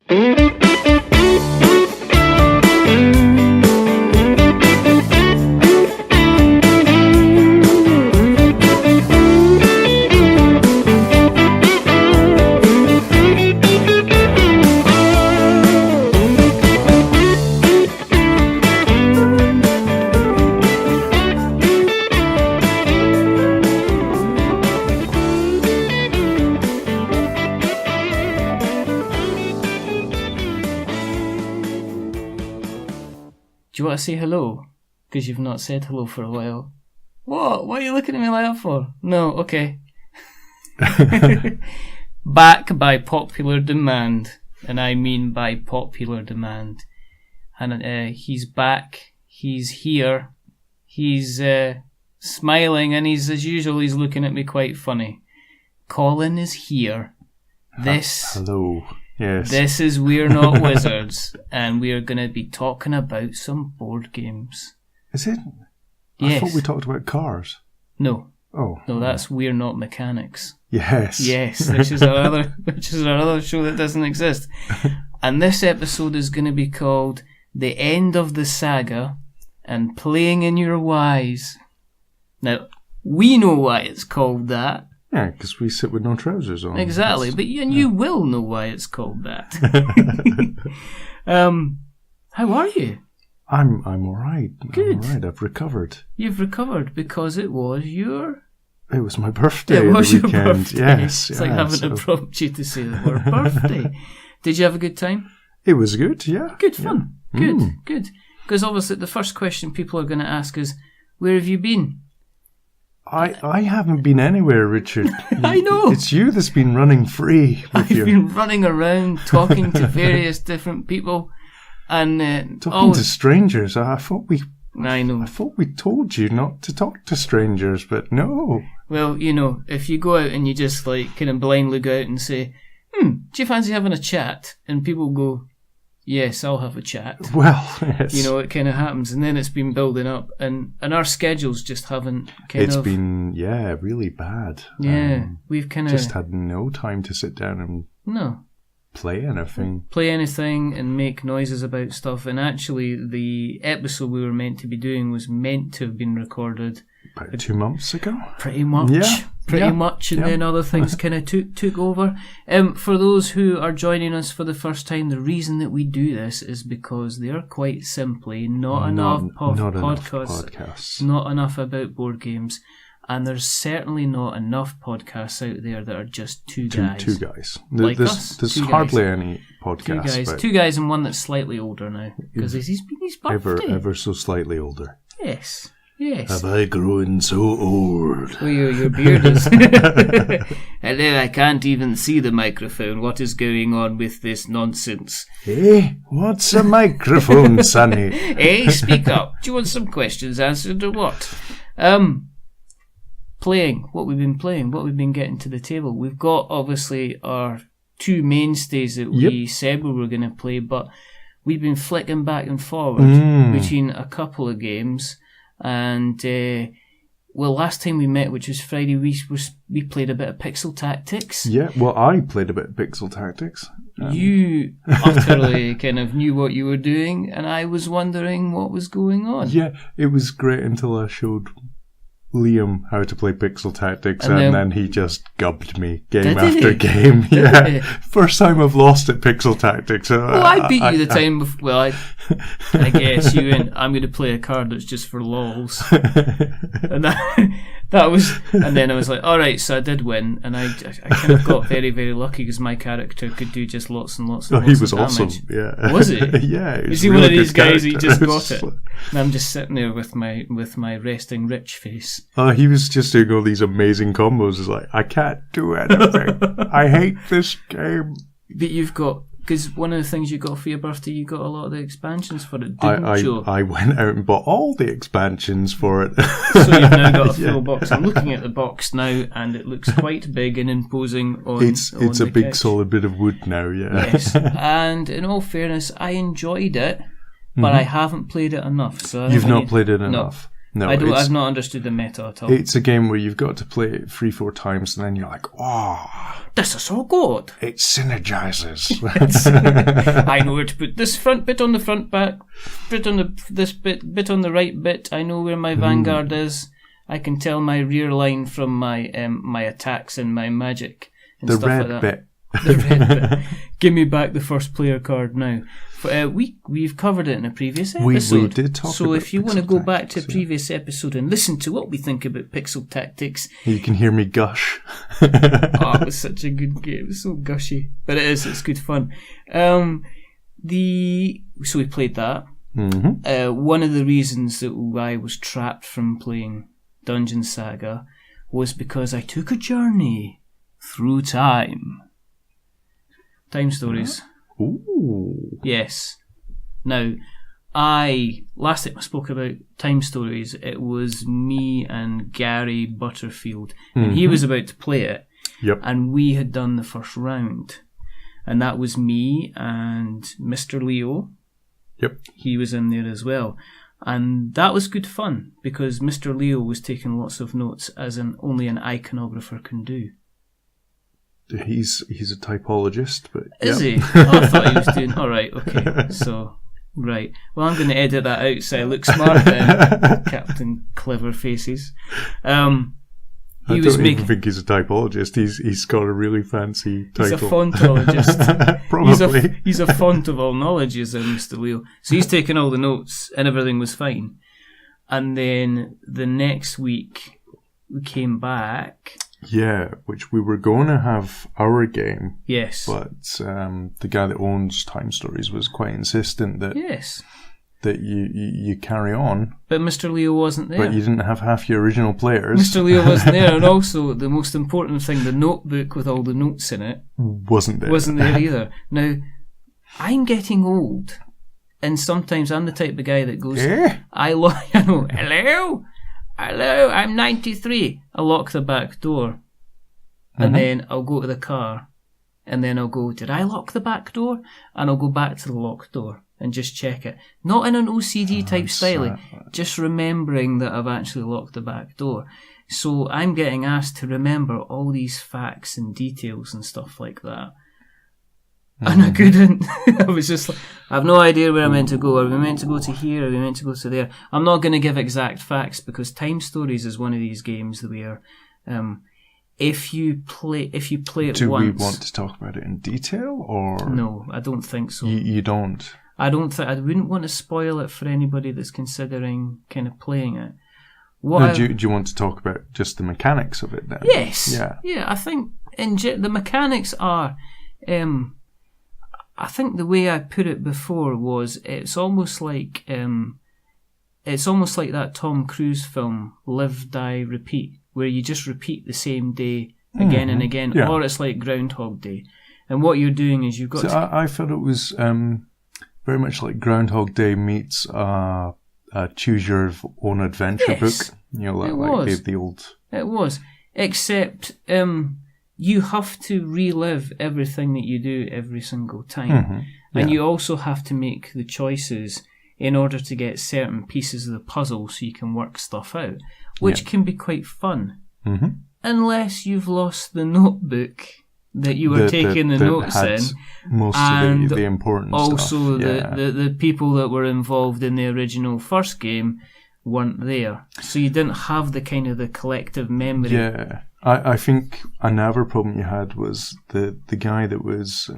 Do you want to say hello? Because you've not said hello for a while. What? What are you looking at me like that for? No, okay. Back by popular demand. And I mean by popular demand. And he's back. He's here. He's smiling, and he's, as usual, he's looking at me quite funny. Colin is here. Hello. Yes. This is We're Not Wizards, and we are going to be talking about some board games. Is it? Yes. I thought we talked about cars. No. Oh. No, that's We're Not Mechanics. Yes. Yes, which is our other show that doesn't exist. And this episode is going to be called The End of the Saga and Playing in Your Wise. Now, we know why it's called that. Yeah, because we sit with no trousers on. Exactly, but you will know why it's called that. How are you? I'm all right. Good. I'm all right. I've recovered. You've recovered because it was It was my birthday. It was the your weekend. birthday. Yes. It's like having to prompt you to say the word birthday. Did you have a good time? It was good. Yeah. Good fun. Yeah. Good. Because obviously the first question people are going to ask is, where have you been? I haven't been anywhere, Richard. I know. It's you that's been running free. I've been running around talking to various different people and talking to strangers. I know. I thought we told you not to talk to strangers, but no. Well, if you go out and you just kind of blindly go out and say, do you fancy having a chat? And people go, yes, I'll have a chat. Well, yes. It kind of happens, and then it's been building up, and our schedules just haven't It's been, really bad. Yeah, we've kind of just had no time to sit down and play anything and make noises about stuff. And actually, the episode we were meant to be doing was meant to have been recorded about 2 months ago. Pretty much. And then other things kind of took over. For those who are joining us for the first time, the reason that we do this is because they are quite simply not enough podcasts, not enough about board games, and there's certainly not enough podcasts out there that are just two guys. Two guys. Like us. There's hardly any podcasts. Two guys and one that's slightly older now, because he's been his birthday. Ever so slightly older. Yes. Have I grown so old? Oh, your beard is... Hello, I can't even see the microphone. What is going on with this nonsense? Hey, what's a microphone, Sonny? Hey, speak up. Do you want some questions answered or what? Playing. What we've been playing. What we've been getting to the table. We've got, obviously, our two mainstays that we said we were going to play, but we've been flicking back and forward between a couple of games. And last time we met, which was Friday, we played a bit of Pixel Tactics. Yeah, well, I played a bit of Pixel Tactics. You utterly kind of knew what you were doing, and I was wondering what was going on. Yeah, it was great until I showed Liam how to play Pixel Tactics, and then he just gubbed me game after game. Yeah, first time I've lost at Pixel Tactics. I beat you the time before. Well, I guess you went, I'm going to play a card that's just for lols. And that was, and then I was like, all right, so I did win, and I kind of got very, very lucky because my character could do just lots and lots and lots he was of damage. Awesome, yeah. Was he? Yeah. Is he one of these guys who just got it? And I'm just sitting there with my resting rich face. He was just doing all these amazing combos. It's like, I can't do anything. I hate this game. But you've got, because one of the things you got for your birthday, you got a lot of the expansions for it, didn't you? I went out and bought all the expansions for it. So you've now got a full box. I'm looking at the box now, and it looks quite big and imposing on It's a big couch. Solid bit of wood now, yeah. Yes, and in all fairness, I enjoyed it, but I haven't played it enough. So You've not played it enough? No, I've not understood the meta at all. It's a game where you've got to play it 3-4 times, and then you're like, oh, this is so good. It synergizes. I know where to put this front bit on the front back, bit on this bit on the right bit. I know where my vanguard is. I can tell my rear line from my my attacks and my magic and the stuff red like that. bit. The red bit. Give me back the first player card now. We've covered it in a previous episode. We did talk so about if you want to go back to a tactics, previous episode and listen to what we think about Pixel Tactics, you can hear me gush. it was such a good game. It was so gushy, but it's good fun. So we played that. Mm-hmm. One of the reasons that I was trapped from playing Dungeon Saga was because I took a journey through time. Time stories. Ooh. Yes. Now, last time I spoke about time stories, it was me and Gary Butterfield, and he was about to play it. Yep. And we had done the first round, and that was me and Mr. Leo. Yep. He was in there as well. And that was good fun, because Mr. Leo was taking lots of notes, as only an iconographer can do. He's a typologist, but is he? Oh, I thought he was doing. All right, okay. So, right. Well, I'm going to edit that out so I look smart then, Captain Clever Faces. I don't even think he's a typologist. He's got a really fancy title. He's a fontologist. Probably. He's a font of all knowledge, is Mr. Leo. So he's taking all the notes, and everything was fine. And then the next week we came back. Yeah, which we were going to have our game. Yes. But the guy that owns Time Stories was quite insistent that that you carry on. But Mr. Leo wasn't there. But you didn't have half your original players. Mr. Leo wasn't there, and also the most important thing, the notebook with all the notes in it, wasn't there either. Now, I'm getting old, and sometimes I'm the type of guy that goes, I know, hello, I'm 93. I lock the back door, and then I'll go to the car, and then I'll go, did I lock the back door? And I'll go back to the locked door and just check it. Not in an OCD type style, just remembering that I've actually locked the back door. So I'm getting asked to remember all these facts and details and stuff like that. And I couldn't. I was just like, I have no idea where I'm meant to go. Are we meant to go to here? Are we meant to go to there? I'm not going to give exact facts, because Time Stories is one of these games where if you play it Do once... we want to talk about it in detail, or...? No, I don't think so. You don't? I wouldn't want to spoil it for anybody that's considering kind of playing it. Do you want to talk about just the mechanics of it then? Yes. Yeah, I think the mechanics are... I think the way I put it before was it's almost like that Tom Cruise film, Live, Die, Repeat, where you just repeat the same day again and again, or it's like Groundhog Day. And what you're doing is you've got I felt it was very much like Groundhog Day meets a Choose Your Own Adventure book. You know, like the old... It was. Except... you have to relive everything that you do every single time. And you also have to make the choices in order to get certain pieces of the puzzle so you can work stuff out, which can be quite fun. Unless you've lost the notebook that you were taking the notes in. Most of the important also stuff. the people that were involved in the original first game weren't there. So you didn't have the kind of the collective memory. Yeah. I think another problem you had was the guy that was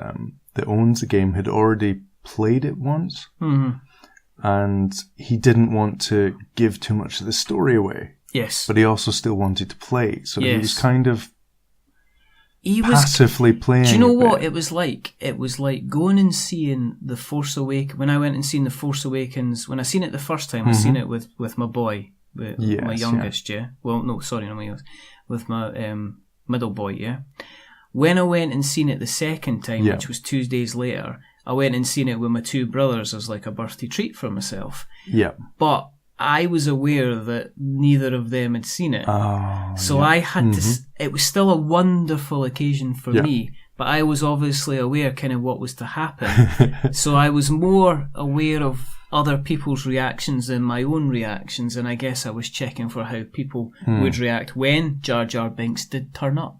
that owns the game had already played it once, and he didn't want to give too much of the story away. Yes, but he also still wanted to play, so he was kind of passively playing. Do you know what it was like? It was like going and seeing The Force Awakens. When I went and seen The Force Awakens, when I seen it the first time, I seen it with my boy, my youngest. Well, no, sorry, not my youngest. With my middle boy, When I went and seen it the second time, which was 2 days later, I went and seen it with my two brothers as like a birthday treat for myself. Yeah. But I was aware that neither of them had seen it. I had to... It was still a wonderful occasion for me, but I was obviously aware kind of what was to happen. So I was more aware of other people's reactions than my own reactions, and I guess I was checking for how people would react when Jar Jar Binks did turn up.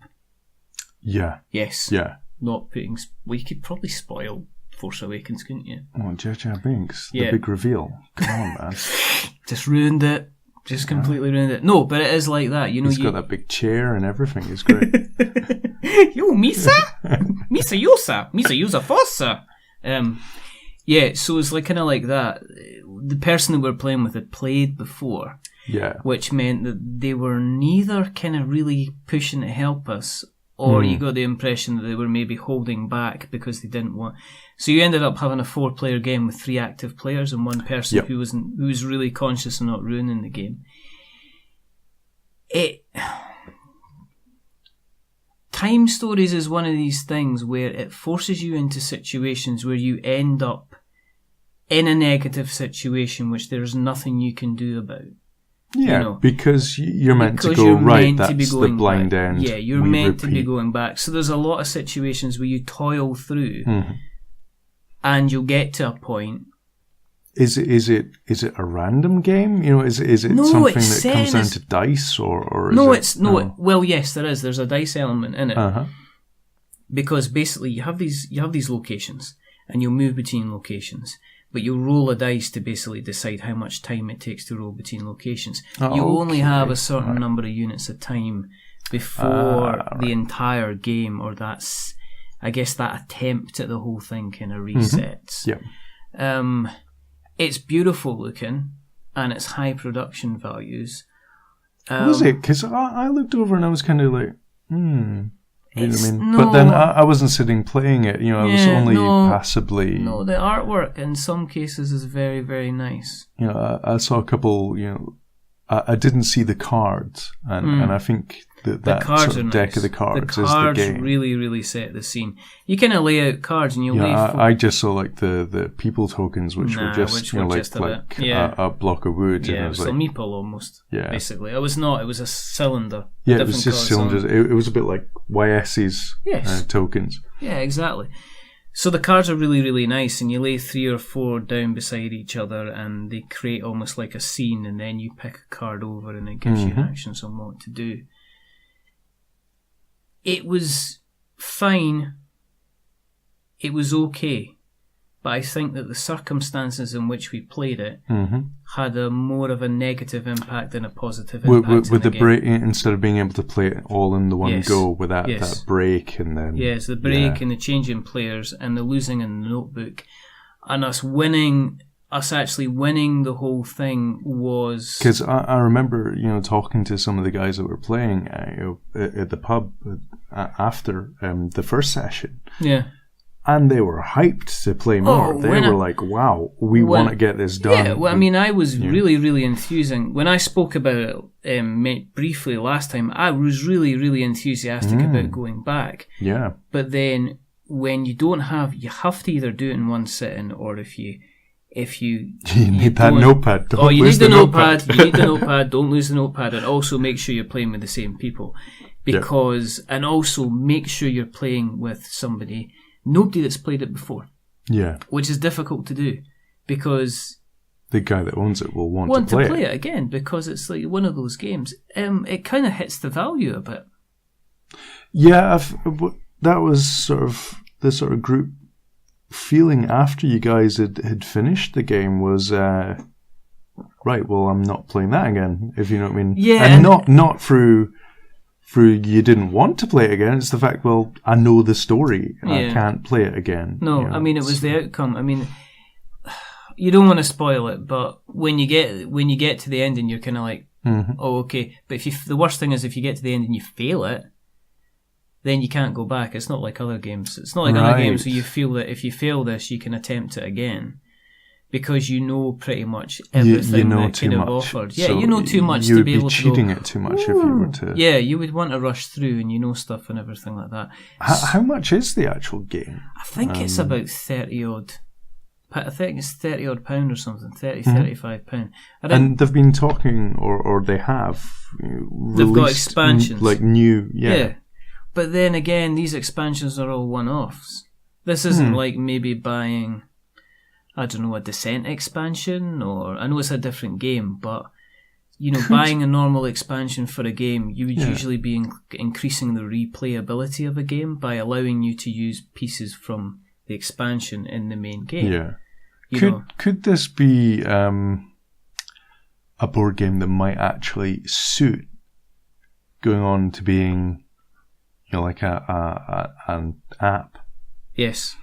Yeah. Yes. Yeah. Not putting... Well, you could probably spoil Force Awakens, couldn't you? Oh, Jar Jar Binks. The big reveal. Come on, man. Just ruined it. Just completely ruined it. No, but it is like that. You know, He's got that big chair and everything. It's great. Yo, Misa? Misa Yosa? Misa Yosa Fossa? Yeah, so it's like kind of like that. The person that we're playing with had played before. Yeah. Which meant that they were neither kind of really pushing to help us, or you got the impression that they were maybe holding back because they didn't want... So you ended up having a 4-player game with 3 active players and one person who was really conscious of not ruining the game. Time Stories is one of these things where it forces you into situations where you end up in a negative situation which there's nothing you can do about. Yeah, you know, because you're meant to go right. That's the blind back. end. Yeah, you're meant to be going back. So there's a lot of situations where you toil through, and you'll get to a point. Is it a random game? You know, is it something that comes down to dice or? Is Well, yes, there is. There's a dice element in it because basically you have these locations, and you'll move between locations. But you'll roll a dice to basically decide how much time it takes to roll between locations. You only have a certain number of units of time before the entire game, or that's, I guess, that attempt at the whole thing kind of resets. Yeah. It's beautiful looking, and it's high production values. Was it? Because I looked over and I was kind of like, You know what I mean? But then I wasn't sitting playing it, you know, I was only passively... No, the artwork in some cases is very, very nice. You know, I saw a couple, you know, I didn't see the cards, and I think that sort of deck of the cards is the game. The cards really, really set the scene. You kind of lay out cards and you lay... I just saw like the people tokens, which were just, you know, like a block of wood. Yeah, and it was like, a meeple almost, basically. It was not, it was a cylinder. Yeah, it was just cylinders. It was a bit like YS's tokens. Yeah, exactly. So the cards are really, really nice, and you lay 3 or 4 down beside each other, and they create almost like a scene, and then you pick a card over, and it gives you actions on what to do. It was fine. It was okay. But I think that the circumstances in which we played it had a more of a negative impact than a positive impact. With the break, instead of being able to play it all in the one go without that break, and then the break and the change in players and the losing in the notebook, and us actually winning the whole thing was... Because I remember, you know, talking to some of the guys that were playing at the pub after the first session. Yeah. And they were hyped to play more. They were like, wow, we want to get this done. Yeah, well, I mean, I was really, really enthusing. When I spoke about it briefly last time, I was really, really enthusiastic about going back. Yeah. But then when you you have to either do it in one sitting, or if you need that notepad. You need the notepad. You need the notepad. Don't lose the notepad, and also make sure you're playing with the same people, and also make sure you're playing with nobody that's played it before. Yeah. Which is difficult to do, because the guy that owns it will want to play it again, because it's like one of those games. It kind of hits the value a bit. Yeah, that was sort of the sort of group feeling after you guys had finished the game was, right, well, I'm not playing that again, if you know what I mean. Yeah. And not through you didn't want to play it again. It's the fact, well, I know the story. I can't play it again. No, you know, I mean, it was the outcome. I mean, you don't want to spoil it, but when you get to the ending, you're kind of like, oh, okay. But the worst thing is if you get to the end and you fail it, then you can't go back. It's not like other games. It's not like other games where you feel that if you fail this, you can attempt it again, because you know pretty much everything that kind of offered. Yeah, so you know too much to be able to go... You would be cheating it too much if you were to... Yeah, you would want to rush through, and you know stuff and everything like that. How much is the actual game? I think it's about 30 odd. I think it's £30 odd or something, £35. And they've been talking, or they have they've got expansions, like new, But But then again, these expansions are all one-offs. This isn't like maybe buying, I don't know, a Descent expansion, or I know it's a different game, but buying a normal expansion for a game, you would usually be increasing the replayability of a game by allowing you to use pieces from the expansion in the main game. Yeah. Could this be a board game that might actually suit going on to being, like an app? Yes.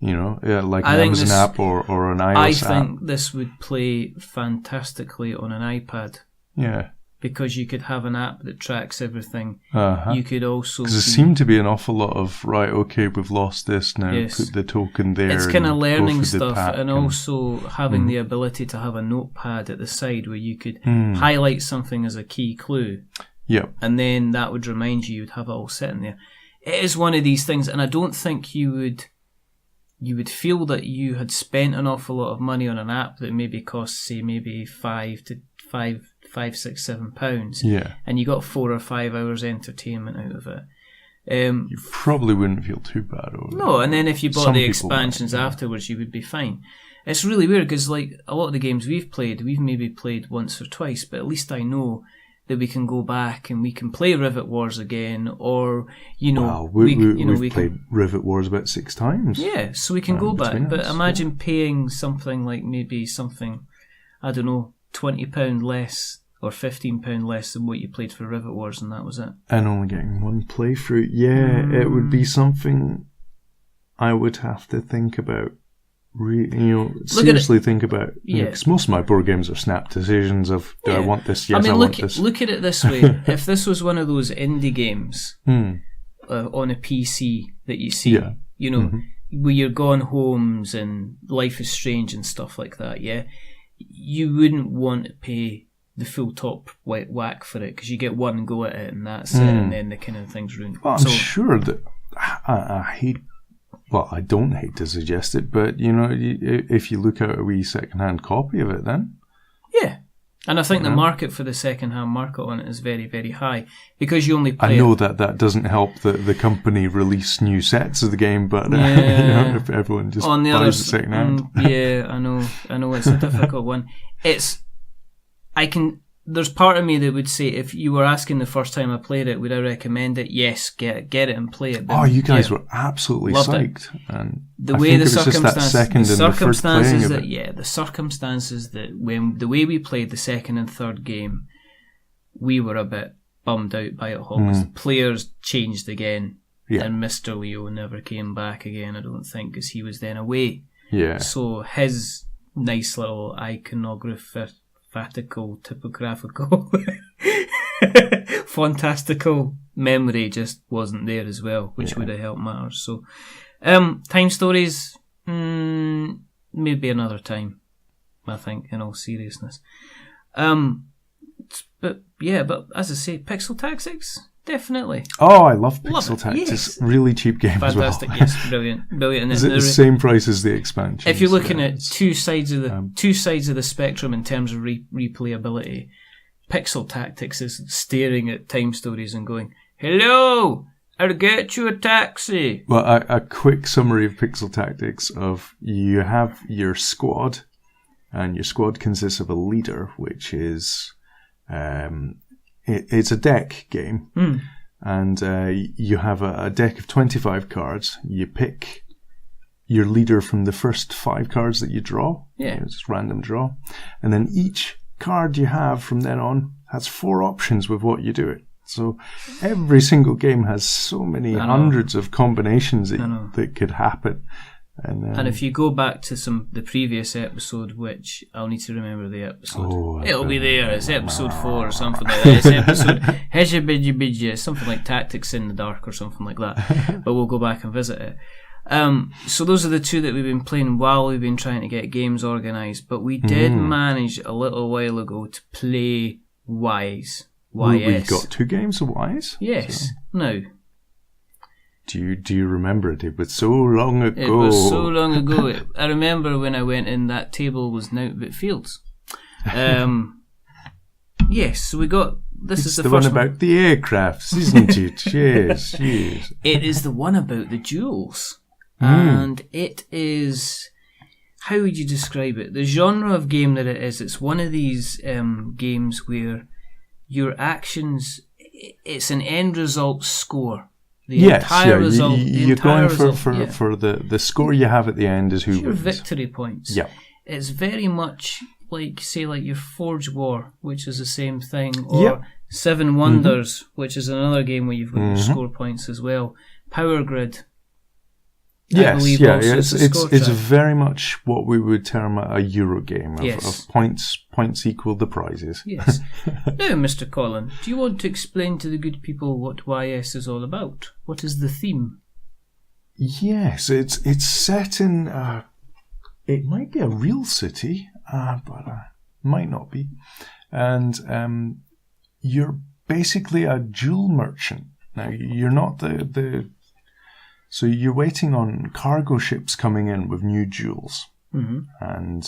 Like an Amazon app or an iOS app. I think this would play fantastically on an iPad. Yeah. Because you could have an app that tracks everything. You could also... Because there seemed to be an awful lot of, right, okay, we've lost this now, put the token there. It's kind of learning stuff, and also having the ability to have a notepad at the side where you could highlight something as a key clue. Yep. And then that would remind you'd have it all sitting there. It is one of these things, and I don't think you would feel that you had spent an awful lot of money on an app that maybe costs, say, maybe £5 to £7, yeah, and you got 4 or 5 hours entertainment out of it. You probably wouldn't feel too bad over it. No, and then if you bought the expansions afterwards, you would be fine. It's really weird because, like, a lot of the games we've maybe played once or twice, but at least I know that we can go back and we can play Rivet Wars again, or we've played Rivet Wars about 6 times. Yeah, so we can go back. But imagine paying something like maybe something, I don't know, £20 less or £15 less than what you played for Rivet Wars, and that was it. And only getting one playthrough. Yeah, it would be something I would have to think about. Seriously think about. Yeah. Because most of my board games are snap decisions of, do I want this? Yes, I want this. Look at it this way. If this was one of those indie games on a PC that you see, where you're Gone Homes and Life is Strange and stuff like that, you wouldn't want to pay the full top whack for it because you get one go at it and that's it, and then the kind of thing's ruined. Well, I'm sure that I hate... Well, I don't hate to suggest it, but, if you look at a wee second-hand copy of it, then... Yeah. And I think the market for the second-hand market on it is very, very high, because you only play... I know that doesn't help the company release new sets of the game, but if everyone just buys it second-hand... yeah, I know, it's a difficult one. There's part of me that would say, if you were asking the first time I played it, would I recommend it? Yes, get it and play it. But, you guys were absolutely psyched. And the way the circumstances that when the way we played the second and third game, we were a bit bummed out by it all. The players changed again, and Mr. Leo never came back again, I don't think, because he was then away. Yeah. So his nice little typographical, fantastical memory just wasn't there as well, which would have helped matters. So, time stories, maybe another time, I think, in all seriousness. But as I say, Pixel Tactics, definitely. Oh, I love Pixel Tactics. Yes. Really cheap game Fantastic, as well. Yes, brilliant. Is it the same price as the expansion? If you're looking at two sides of the spectrum in terms of replayability, Pixel Tactics is staring at Time Stories and going, "Hello, I'll get you a taxi." Well, a quick summary of Pixel Tactics: you have your squad, and your squad consists of a leader, which is it's a deck game, and you have a deck of 25 cards. You pick your leader from the first 5 cards that you draw. Yeah, it's random draw, and then each card you have from then on has 4 options with what you do it. So every single game has so many hundreds of combinations that could happen. And if you go back to the previous episode, which I'll need to remember the episode, it'll be there. It's episode 4 or something like that. It's episode Hejabidjabidja, something like Tactics in the Dark or something like that. But we'll go back and visit it. So those are the 2 that we've been playing while we've been trying to get games organised. But we did manage a little while ago to play YS. We've got 2 games of YS? Yes. So. Now, do you remember it? It was so long ago. It was so long ago. I remember when I went in, that table was Noutbit Fields. Yes, so we got this is the one first about the aircrafts, isn't it? Yes, yes. It is the one about the jewels. And it is... How would you describe it? The genre of game that it is, it's one of these games where your actions... It's an end result score. Entire result. You're going for the score you have at the end is who your wins. Victory points. Yeah. It's very much like, say, like your Forge War, which is the same thing, or Seven Wonders, which is another game where you've got your score points as well. Power Grid. It's very much what we would term a Euro game of points equal the prizes. Yes. Now, Mr. Colin, do you want to explain to the good people what YS is all about? What is the theme? Yes, it's set in. It might be a real city, but might not be. And you're basically a jewel merchant. Now, you're not the So you're waiting on cargo ships coming in with new jewels. And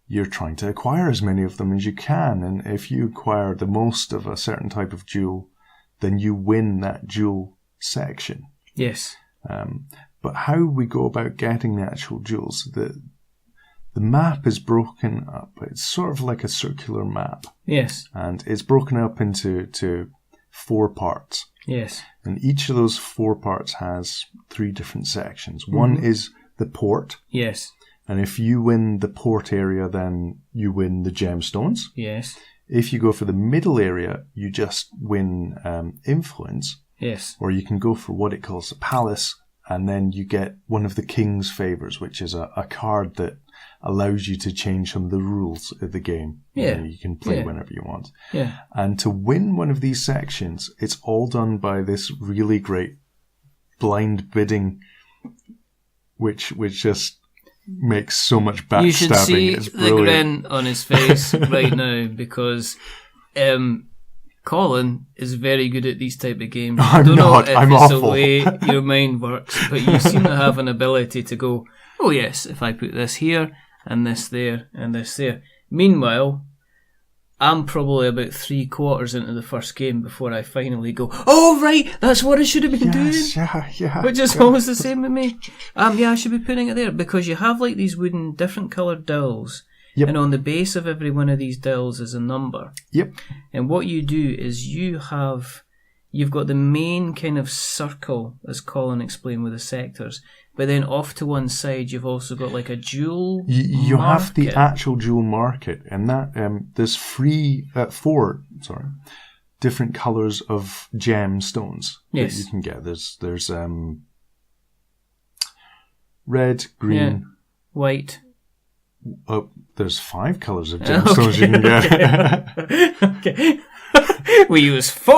you're trying to acquire as many of them as you can. And if you acquire the most of a certain type of jewel, then you win that jewel section. Yes. But how we go about getting the actual jewels, the map is broken up. It's sort of like a circular map. Yes. And it's broken up into 4 parts. Yes. And each of those 4 parts has 3 different sections. One is the port. Yes. And if you win the port area, then you win the gemstones. Yes. If you go for the middle area, you just win influence. Yes. Or you can go for what it calls a palace, and then you get one of the king's favours, which is a card that allows you to change some of the rules of the game. Yeah. You can play whenever you want. Yeah. And to win one of these sections, it's all done by this really great blind bidding, which just makes so much backstabbing. You should see it's the grin on his face right now, because Colin is very good at these type of games. I don't know if I'm it's awful. the way your mind works, but you seem to have an ability to go, oh yes, if I put this here, and this there, and this there. Meanwhile, I'm probably about 3/4 into the first game before I finally go, oh right, that's what I should have been doing. Yeah. Which is always the same with me. I should be putting it there, because you have like these wooden different coloured dowels. Yep. And on the base of every one of these dowels is a number. Yep. And what you do is you've got the main kind of circle, as Colin explained with the sectors, but then off to one side you've also got like a jewel You market. have the actual jewel market, and that there's 4 different colours of gemstones that you can get. There's red, green, white. Oh, there's 5 colours of gemstones you can get. Okay. We use 4.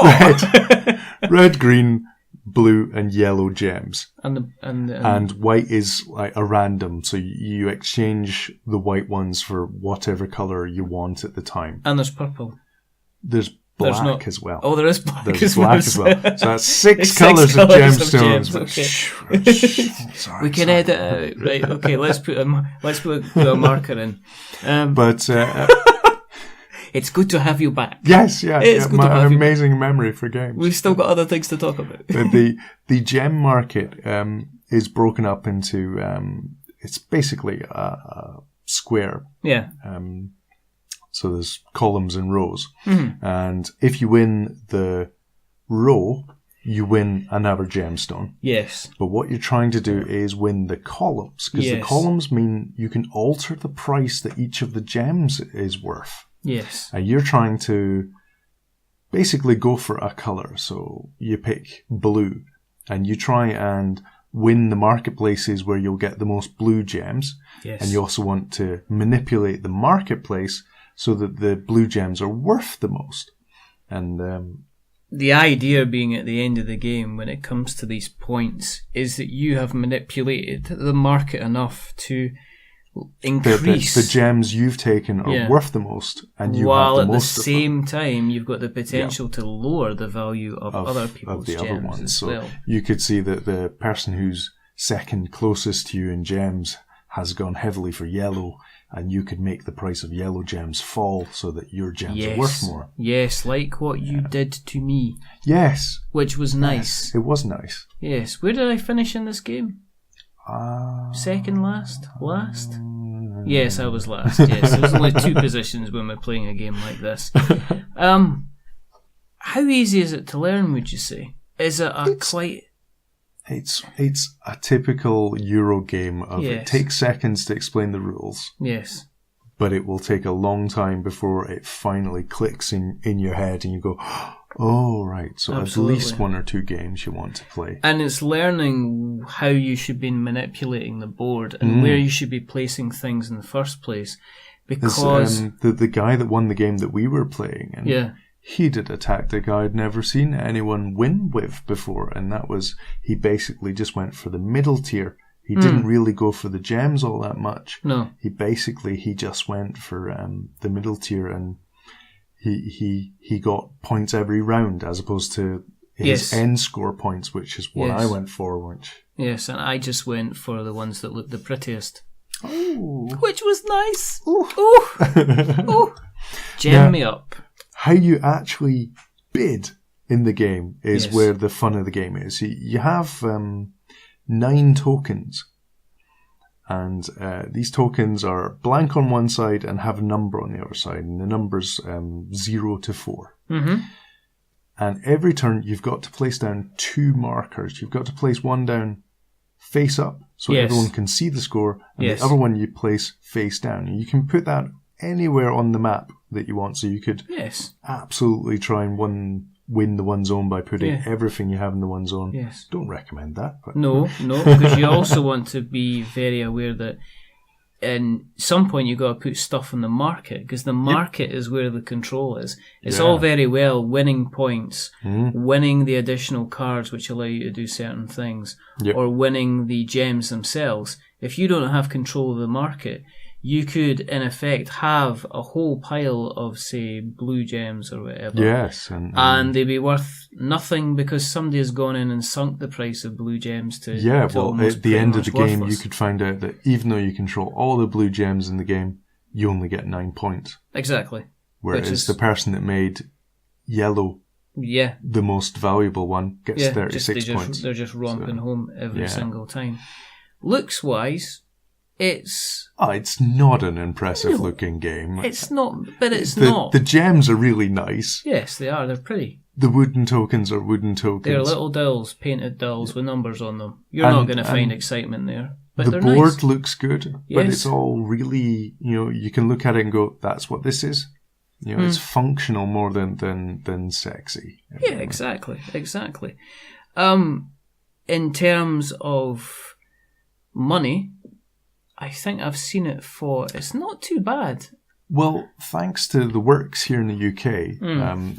Red, green, blue, and yellow gems. And white is like a random, so you exchange the white ones for whatever colour you want at the time. And there's purple. There's black as well. Oh, there is black as well. So that's 6 colours of gemstones. Okay. Sorry, we can edit it out, right? Okay, let's put a marker in. But it's good to have you back. Yes, It's good to my have you amazing memory for games. We've still got other things to talk about. But the gem market is broken up into it's basically a square. Yeah. So there's columns and rows. And if you win the row, you win another gemstone. Yes. But what you're trying to do is win the columns, because the columns mean you can alter the price that each of the gems is worth. Yes. And you're trying to basically go for a colour. So you pick blue, and you try and win the marketplaces where you'll get the most blue gems. Yes. And you also want to manipulate the marketplace so that the blue gems are worth the most. And the idea being at the end of the game, when it comes to these points, is that you have manipulated the market enough to increase the gems you've taken are worth the most, and you while have the at most the same time you've got the potential to lower the value of other people's the gems other ones. as So well. you could see that the person who's second closest to you in gems has gone heavily for yellow, and you could make the price of yellow gems fall so that your gems are worth more. Yes, like what you did to me. Yes. Which was nice. Yes, it was nice. Yes. Where did I finish in this game? Second last? Last? Yes, I was last. Yes, there's only 2 positions when we're playing a game like this. How easy is it to learn, would you say? Is it quite... It's a typical Euro game of it takes seconds to explain the rules. Yes. But it will take a long time before it finally clicks in your head and you go, oh, right. So Absolutely. At least 1 or 2 games you want to play. And it's learning how you should be manipulating the board and where you should be placing things in the first place. Because... the guy that won the game that we were playing... And he did a tactic I'd never seen anyone win with before, and that was he basically just went for the middle tier. He didn't really go for the gems all that much. No. He just went for the middle tier, and he got points every round as opposed to his end score points, which is what I went for. Yes, and I just went for the ones that looked the prettiest. Oh. Which was nice. Oh. Gem me up. How you actually bid in the game is where the fun of the game is. You have 9 tokens, and these tokens are blank on one side and have a number on the other side, and the number's 0 to 4. Mm-hmm. And every turn you've got to place down 2 markers. You've got to place one down face up so everyone can see the score, and the other one you place face down. And you can put that anywhere on the map that you want, so you could absolutely try and win the one zone by putting everything you have in the one zone. Yes. Don't recommend that. But. No, because you also want to be very aware that in some point you've got to put stuff on the market, because the market is where the control is. It's all very well winning points, winning the additional cards which allow you to do certain things, or winning the gems themselves. If you don't have control of the market, you could, in effect, have a whole pile of, say, blue gems or whatever. Yes. And they'd be worth nothing because somebody has gone in and sunk the price of blue gems to at the end of the game, worthless. You could find out that even though you control all the blue gems in the game, you only get 9 points. Exactly. Whereas the person that made yellow, the most valuable one, gets 36 points. They're just romping home every single time. Looks-wise... It's not an impressive looking game. It's not, but it's not. The gems are really nice. Yes, they are. They're pretty. The wooden tokens are wooden tokens. They're little dills, painted dills with numbers on them. You're not going to find excitement there. But the board looks good, but it's all really, you can look at it and go, that's what this is. It's functional more than sexy. Yeah, exactly. In terms of money, I think I've seen it for... It's not too bad. Well, thanks to the works here in the UK,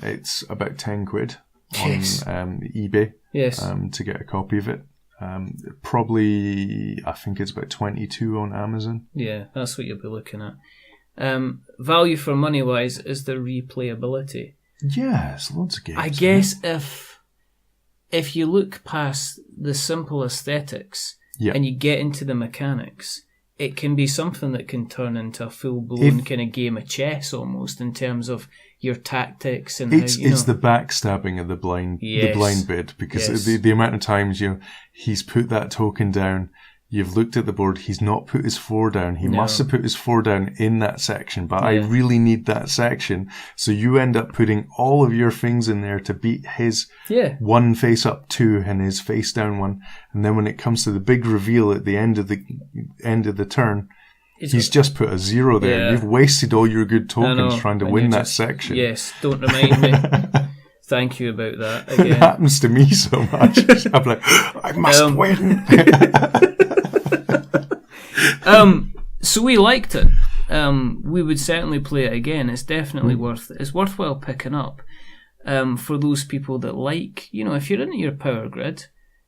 it's about 10 quid on eBay to get a copy of it. Probably, I think it's about 22 on Amazon. Yeah, that's what you'll be looking at. Value for money-wise is the replayability. Yeah, it's loads of games. I guess if you look past the simple aesthetics and you get into the mechanics... It can be something that can turn into a full-blown kind of game of chess almost in terms of your tactics and it's the backstabbing of the blind bid, because the amount of times he's put that token down, you've looked at the board, he's not put his 4 down. He must have put his 4 down in that section, but I really need that section. So you end up putting all of your things in there to beat his 1 face up 2 and his face down 1. And then when it comes to the big reveal at the end of the turn, he's just put a 0 there. Yeah. You've wasted all your good tokens trying to win that section. Yes, don't remind me. Thank you about that again. It happens to me so much. I'm like, I must win. So we liked it. We would certainly play it again. It's definitely worthwhile picking up. For those people that like, if you're into your power grid,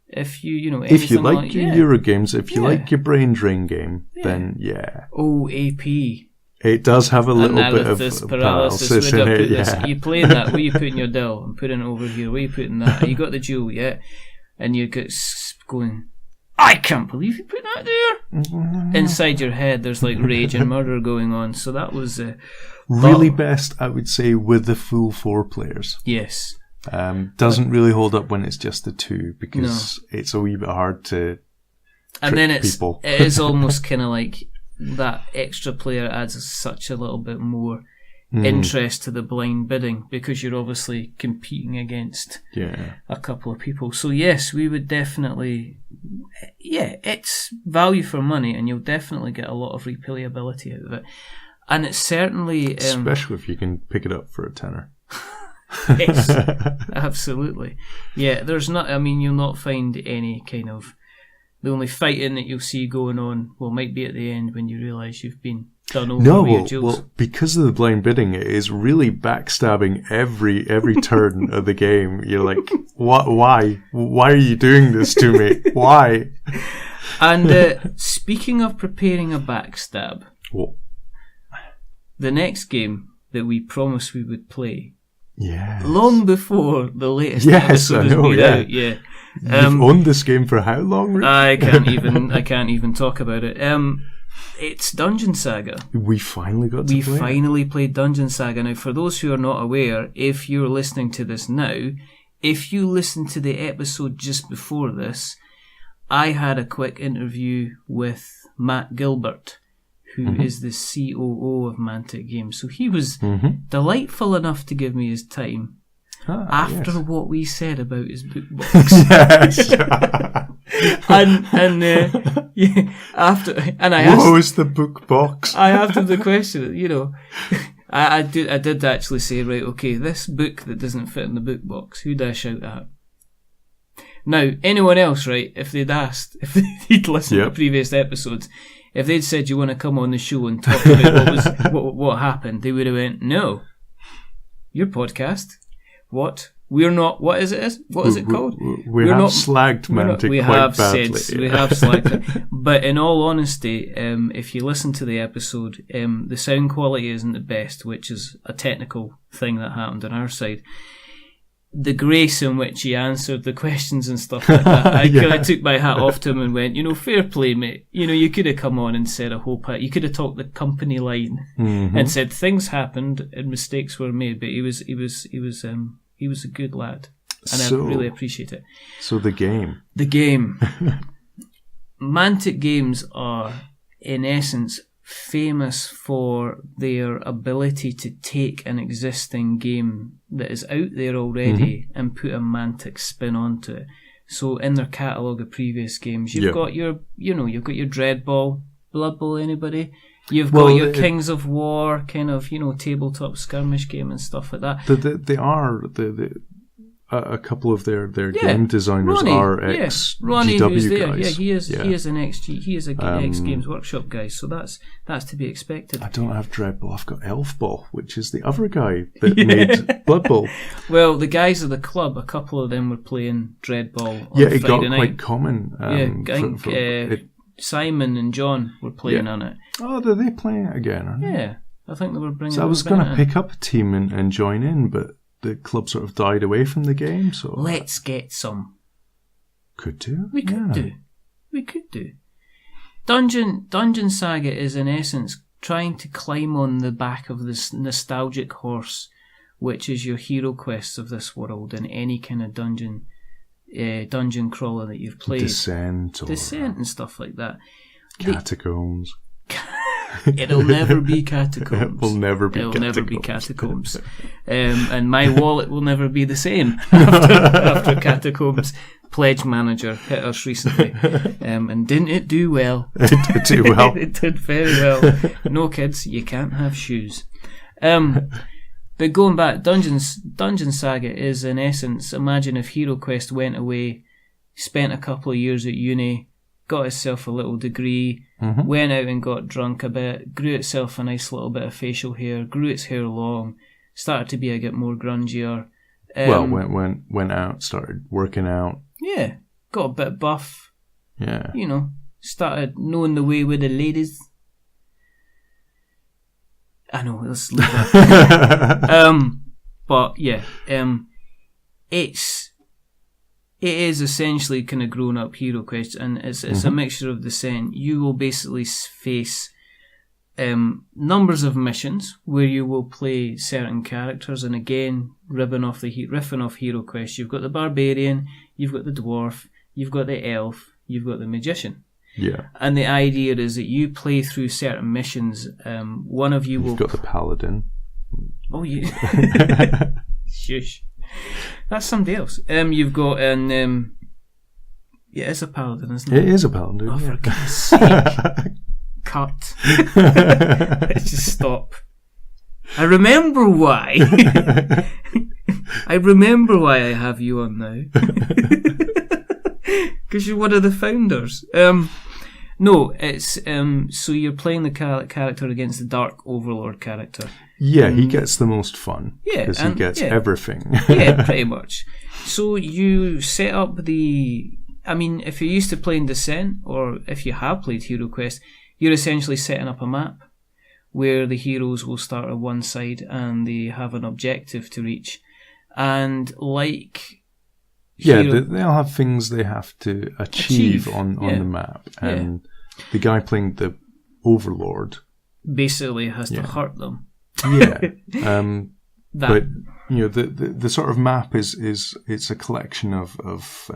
if you like your Euro games, if you like your brain drain game, then Oh, AP. It does have a little bit of paralysis in it. You playing that, where you putting your dill? I'm putting it over here. Where you putting that? You got the jewel, and you get going, I can't believe you put that there. Inside your head, there's like rage and murder going on. So that was really best, I would say, with the full 4 players. Yes. Doesn't really hold up when it's just the 2 because it's a wee bit hard to. And then people. It is almost kind of like that extra player adds such a little bit more interest to the blind bidding because you're obviously competing against a couple of people. So yes, we would definitely, it's value for money, and you'll definitely get a lot of replayability out of it. And it's certainly, especially if you can pick it up for a tenner. Yes, absolutely. Yeah, there's not. I mean, you'll not find any kind of. The only fighting that you'll see going on, might be at the end when you realise you've been done over with your jewels. Well, because of the blind bidding, it is really backstabbing every turn of the game. You're like, what? Why? Why are you doing this to me? Why? And speaking of preparing a backstab, the next game that we promised we would play, long before the latest episode has been out, You've owned this game for how long, Rick? I can't even talk about it. It's Dungeon Saga. We finally got to play. We finally played Dungeon Saga. Now, for those who are not aware, if you're listening to this now, if you listen to the episode just before this, I had a quick interview with Matt Gilbert, who is the COO of Mantic Games. So he was delightful enough to give me his time. After what we said about his book box. What was the book box? I asked him the question, I did actually say, right, okay, this book that doesn't fit in the book box, who do I shout at? Now, anyone else, right, if they'd listened to previous episodes, if they'd said, you want to come on the show and talk about what happened, they would have went, no, your podcast. What? We're not. What is it? What is it called? We have slagged Mantic quite badly. We have slagged it. But in all honesty, if you listen to the episode, the sound quality isn't the best, which is a technical thing that happened on our side. The grace in which he answered the questions and stuff like that, I took my hat off to him and went, fair play, mate. You could have come on and said a whole you could have talked the company line and said things happened and mistakes were made, but he was a good lad, and I really appreciate it. So the game, Mantic Games are in essence famous for their ability to take an existing game that is out there already and put a Mantic spin onto it. So in their catalogue of previous games, you've got your Dreadball, Blood Bowl, anybody? You've got your Kings of War kind of, tabletop skirmish game and stuff like that. They are a couple of their game designers are ex Ronnie, GW who's there. guys. He is an ex Games Workshop guy, so that's to be expected. I don't have Dreadball. I've got Elfball, which is the other guy that made Blood Bowl. Well, the guys of the club, a couple of them were playing Dreadball on it Friday got night. quite common. I think Simon and John were playing on it. Oh, are they playing it again? Aren't they? Yeah, I think they were bringing. So I was going to pick up a team and join in, but the club sort of died away from the game. So let's get some. Could do. We could do. Dungeon Saga is in essence trying to climb on the back of this nostalgic horse, which is your hero quests of this world and any kind of dungeon crawler that you've played. Descent and stuff like that. Catacombs. It'll never be Catacombs. It will never be It'll never be Catacombs. And my wallet will never be the same after Catacombs. Pledge Manager hit us recently. And didn't it do well? It did do well. It did very well. No, kids, you can't have shoes. But going back, Dungeon Saga is in essence, imagine if Hero Quest went away, spent a couple of years at uni, got itself a little degree, went out and got drunk a bit, grew itself a nice little bit of facial hair, grew its hair long, started to be a bit more grungier. Went out, started working out. Yeah, got a bit buff. Yeah. Started knowing the way with the ladies. I know, let's leave that. But yeah, it's it is essentially kind of grown-up HeroQuest, and it's a mixture of the saying. You will basically face numbers of missions where you will play certain characters, and again, riffing off HeroQuest. You've got the barbarian, you've got the dwarf, you've got the elf, you've got the magician. Yeah. And the idea is that you play through certain missions. One of you will. You've got the paladin. Oh, yeah. Shush. That's somebody else. You've got an. Yeah, it's a paladin, isn't it? It is a paladin. Oh, for goodness sake. Cut. Let's just stop. I remember why. I remember why I have you on now. Because you're one of the founders. No, it's so you're playing the character against the Dark Overlord character. Yeah, he gets the most fun. Yeah, because he gets everything. Yeah, pretty much. So you set up I mean, if you're used to playing Descent, or if you have played HeroQuest, you're essentially setting up a map where the heroes will start on one side and they have an objective to reach. And like... they'll have things they have to achieve on the map. And the guy playing the Overlord... basically has to hurt them. Yeah. But, the sort of map it's a collection of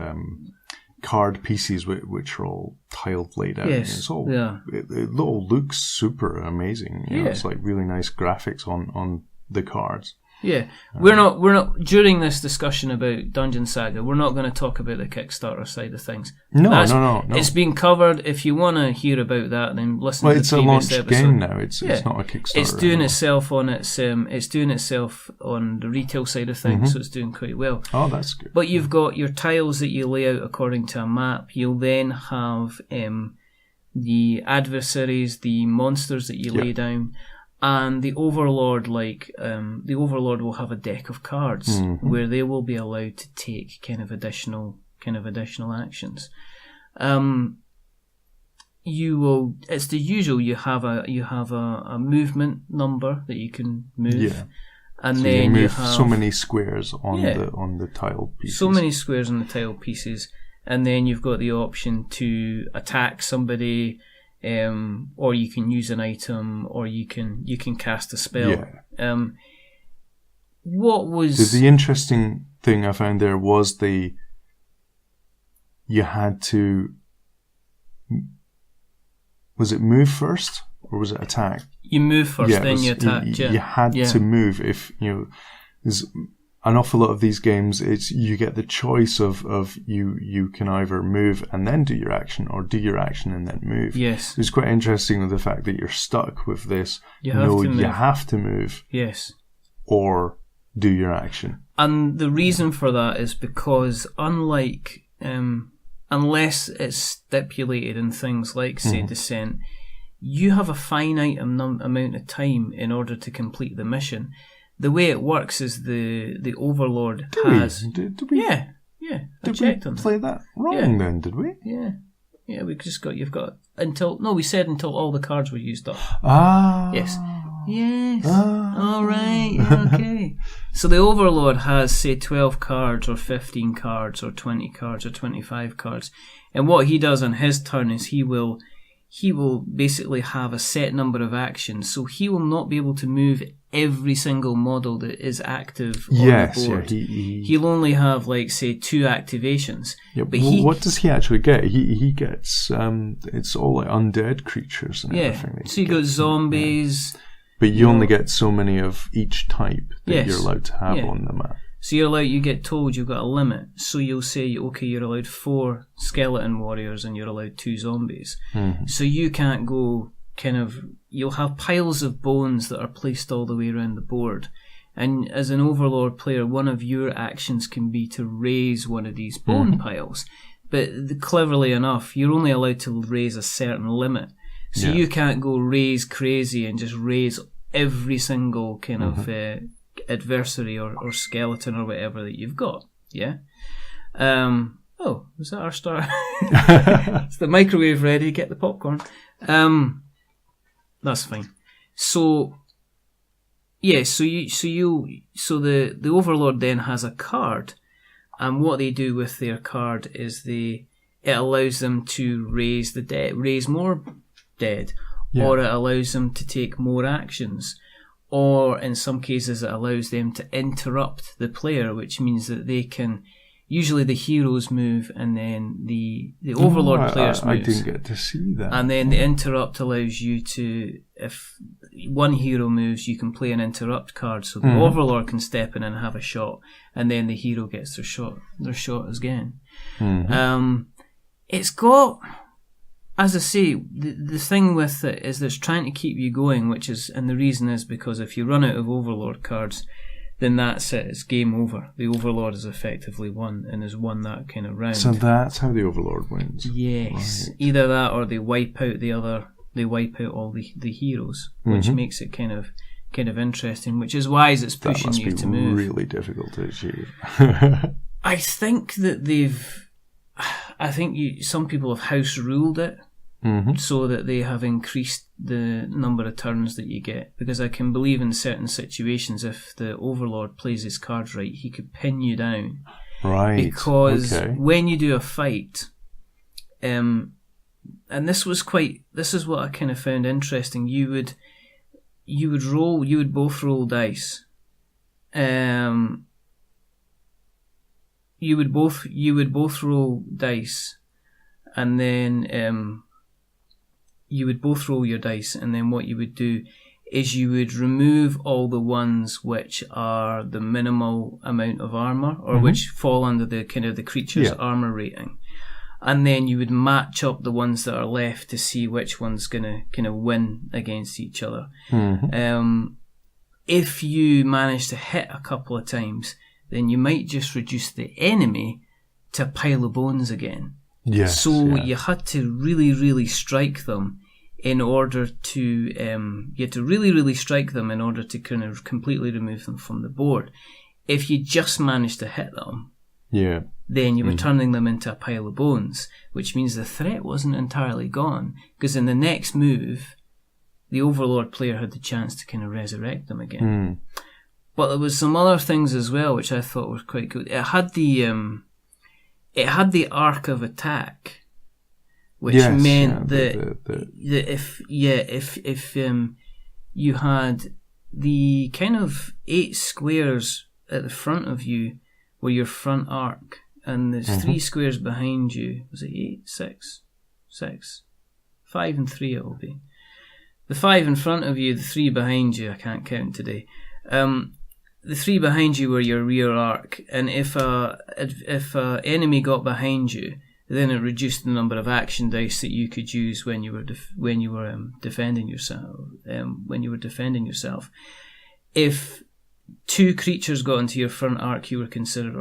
card pieces which are all tiled laid out. Yes. It's all, it all looks super amazing. It's like really nice graphics on the cards. Yeah, we're not during this discussion about Dungeon Saga. We're not going to talk about the Kickstarter side of things. No. It's been covered. If you want to hear about that, then listen to the previous it's a episode. launched game now. It's not a Kickstarter. It's doing itself on it's doing itself on the retail side of things, so it's doing quite well. Oh, that's good. But you've got your tiles that you lay out according to a map. You'll then have the adversaries, the monsters that you lay down. And the Overlord, the Overlord will have a deck of cards where they will be allowed to take kind of additional actions. It's the usual. You have a movement number that you can move, and so then you have so many squares on the tile pieces. So many squares on the tile pieces, and then you've got the option to attack somebody. Or you can use an item, or you can cast a spell. What was the interesting thing I found there was you had to, was it move first or was it attack? You move first, then you attack. You had to move. If there's an awful lot of these games, you get the choice of you can either move and then do your action, or do your action and then move. Yes. It's quite interesting with the fact that you're stuck with this. You have to move. Yes. Or do your action. And the reason for that is because unlike unless it's stipulated in things like say Descent, you have a finite amount of time in order to complete the mission. The way it works is the Overlord has... Did we? Yeah. Did we play that wrong then, did we? Yeah, you've got until... No, we said until all the cards were used up. Ah. Yes. All right, okay. So the Overlord has, say, 12 cards or 15 cards or 20 cards or 25 cards. And what he does on his turn is he will basically have a set number of actions. So he will not be able to move every single model that is active on the board. He'll only have, say, 2 activations. Yeah, but what does he actually get? He gets it's all like undead creatures and everything. So you got zombies. But you only get so many of each type that you're allowed to have on the map. So you get told you've got a limit. So you'll say, okay, you're allowed 4 skeleton warriors and you're allowed 2 zombies. Mm-hmm. So you can't go you'll have piles of bones that are placed all the way around the board. And as an Overlord player, one of your actions can be to raise one of these bone piles. But cleverly enough, you're only allowed to raise a certain limit. So you can't go raise crazy and just raise every single kind of adversary or skeleton or whatever that you've got. Yeah? Was that our start? Is the microwave ready? Get the popcorn. That's fine. So the Overlord then has a card, And what they do with their card is it allows them to raise more dead, or it allows them to take more actions, or in some cases it allows them to interrupt the player, which means that they can. Usually the heroes move, and then the Overlord players move. I didn't get to see that. And then the interrupt allows you to, if one hero moves, you can play an interrupt card, so the Overlord can step in and have a shot, and then the hero gets their shot again. It's got, as I say, the thing with it is that it's trying to keep you going, and the reason is because if you run out of Overlord cards, then that's it, it's game over. The Overlord is effectively won and has won that kind of round. So that's how the Overlord wins? Yes. Right. Either that or they wipe out all the heroes, which makes it kind of interesting, which is why it's pushing you to move. That must be really difficult to achieve. I think that some people have house ruled it, so that they have increased the number of turns that you get, because I can believe in certain situations if the Overlord plays his cards right, he could pin you down. Right. Because when you do a fight, and this is what I kind of found interesting, you would both roll dice. You would both roll dice, and then you would both roll your dice, and then what you would do is you would remove all the ones which are the minimal amount of armor, or which fall under the kind of the creature's armor rating, and then you would match up the ones that are left to see which one's gonna kind of win against each other. If you manage to hit a couple of times, then you might just reduce the enemy to a pile of bones again. Yes, you had to really, really strike them in order to strike them in order to kind of completely remove them from the board. If you just managed to hit them, then you were turning them into a pile of bones, which means the threat wasn't entirely gone, because in the next move, the Overlord player had the chance to kind of resurrect them again. But there was some other things as well which I thought were quite good. It had the arc of attack, which meant that if you had the kind of 8 squares at the front of you were your front arc, and there's 3 squares behind you. Was it 8? 6? 5 and 3 it will be. The 5 in front of you, the 3 behind you, I can't count today. The 3 behind you were your rear arc, and if a enemy got behind you, then it reduced the number of action dice that you could use when you were defending yourself. If 2 creatures got into your front arc, you were considered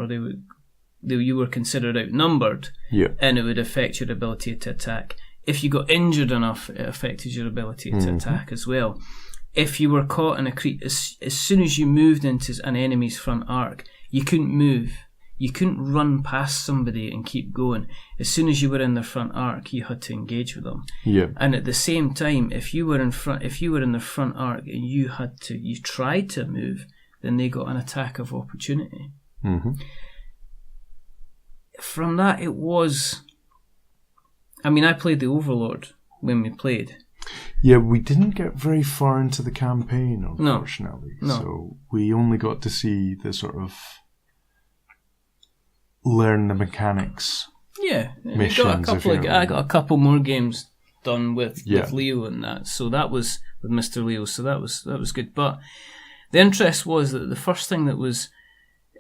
outnumbered, and it would affect your ability to attack. If you got injured enough, it affected your ability to attack as well. If you were caught in as soon as you moved into an enemy's front arc, you couldn't move. You couldn't run past somebody and keep going. As soon as you were in their front arc, you had to engage with them. And at the same time, if you were in the front arc and you tried to move, then they got an attack of opportunity. From that, it was. I mean, I played the Overlord when we played. Yeah, we didn't get very far into the campaign, unfortunately. No. So we only got to see the sort of learn the mechanics. Missions. I got a couple more games done with Leo and that. So that was with Mr. Leo. So that was good. But the interest was that the first thing that was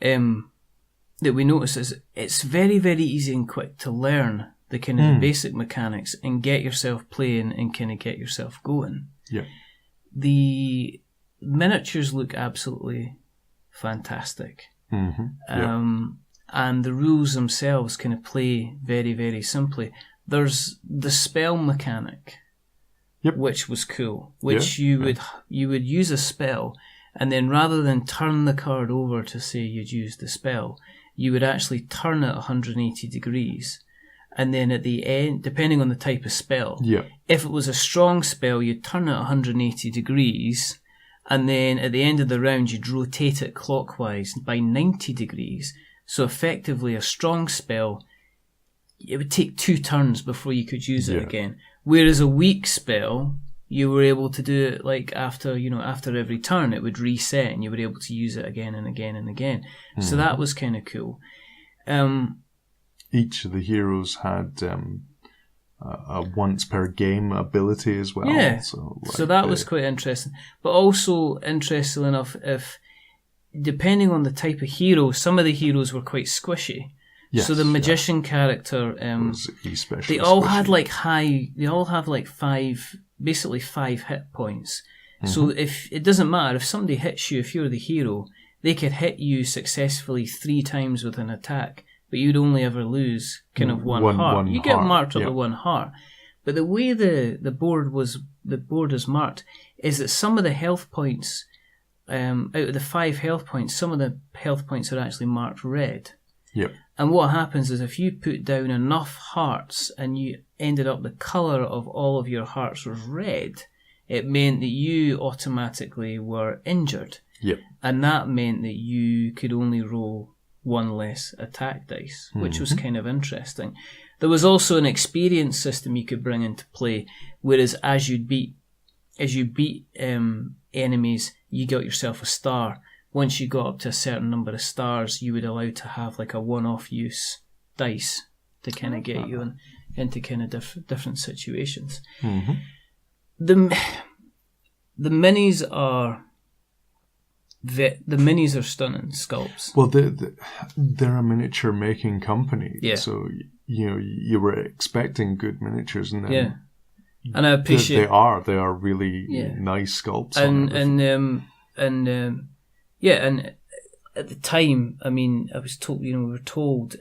that we noticed is it's very, very easy and quick to learn the kind of the basic mechanics and get yourself playing and kind of get yourself going. The miniatures look absolutely fantastic. And the rules themselves kind of play very, very simply. There's the spell mechanic, which was cool, which you would use a spell, and then rather than turn the card over to say you'd used the spell, you would actually turn it 180 degrees. And then at the end, depending on the type of spell, if it was a strong spell, you'd turn it 180 degrees, and then at the end of the round, you'd rotate it clockwise by 90 degrees. So effectively, a strong spell, it would take 2 turns before you could use it again. Whereas a weak spell, you were able to do it like after every turn, it would reset and you were able to use it again and again and again. So that was kind of cool. Each of the heroes had a once per game ability as well. Yeah, so that was quite interesting. But also, interestingly enough, if depending on the type of hero, some of the heroes were quite squishy. Yes, so the magician character, they all had like basically 5 hit points. So if it doesn't matter, if somebody hits you, if you're the hero, they could hit you successfusly 3 times with an attack, but you'd only ever lose kind of one heart. You get marked up with 1 heart. But the way the board is marked is that some of the health points, out of the 5 health points, some of the health points are actually marked red. Yep. And what happens is if you put down enough hearts and you ended up the colour of all of your hearts was red, it meant that you automatically were injured. Yep. And that meant that you could only roll 1 less attack dice, which was kind of interesting. There was also an experience system you could bring into play, whereas as you beat enemies, you got yourself a star. Once you got up to a certain number of stars, you would allow to have like a one-off use dice to kind of get you into kind of different situations. The minis are stunning sculpts. Well, they're a miniature making company, so you were expecting good miniatures, and then and I appreciate they are really nice sculpts, and at the time, I mean, I was told, we were told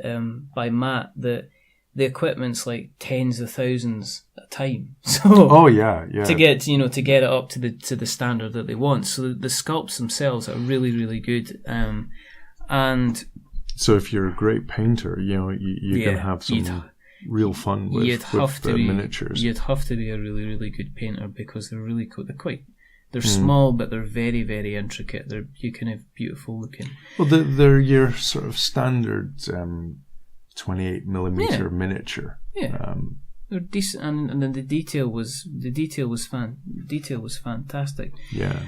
by Matt that the equipment's like tens of thousands a time. So to get it up to the standard that they want. So the sculpts themselves are really, really good. And so if you're a great painter, you can have some real fun with the miniatures. You'd have to be a really, really good painter because they're really cool. They're small, but they're very, very intricate. You can have beautiful looking. Well, they're your sort of standard 28mm miniature. Yeah, they're decent, and then the detail was fantastic. Yeah.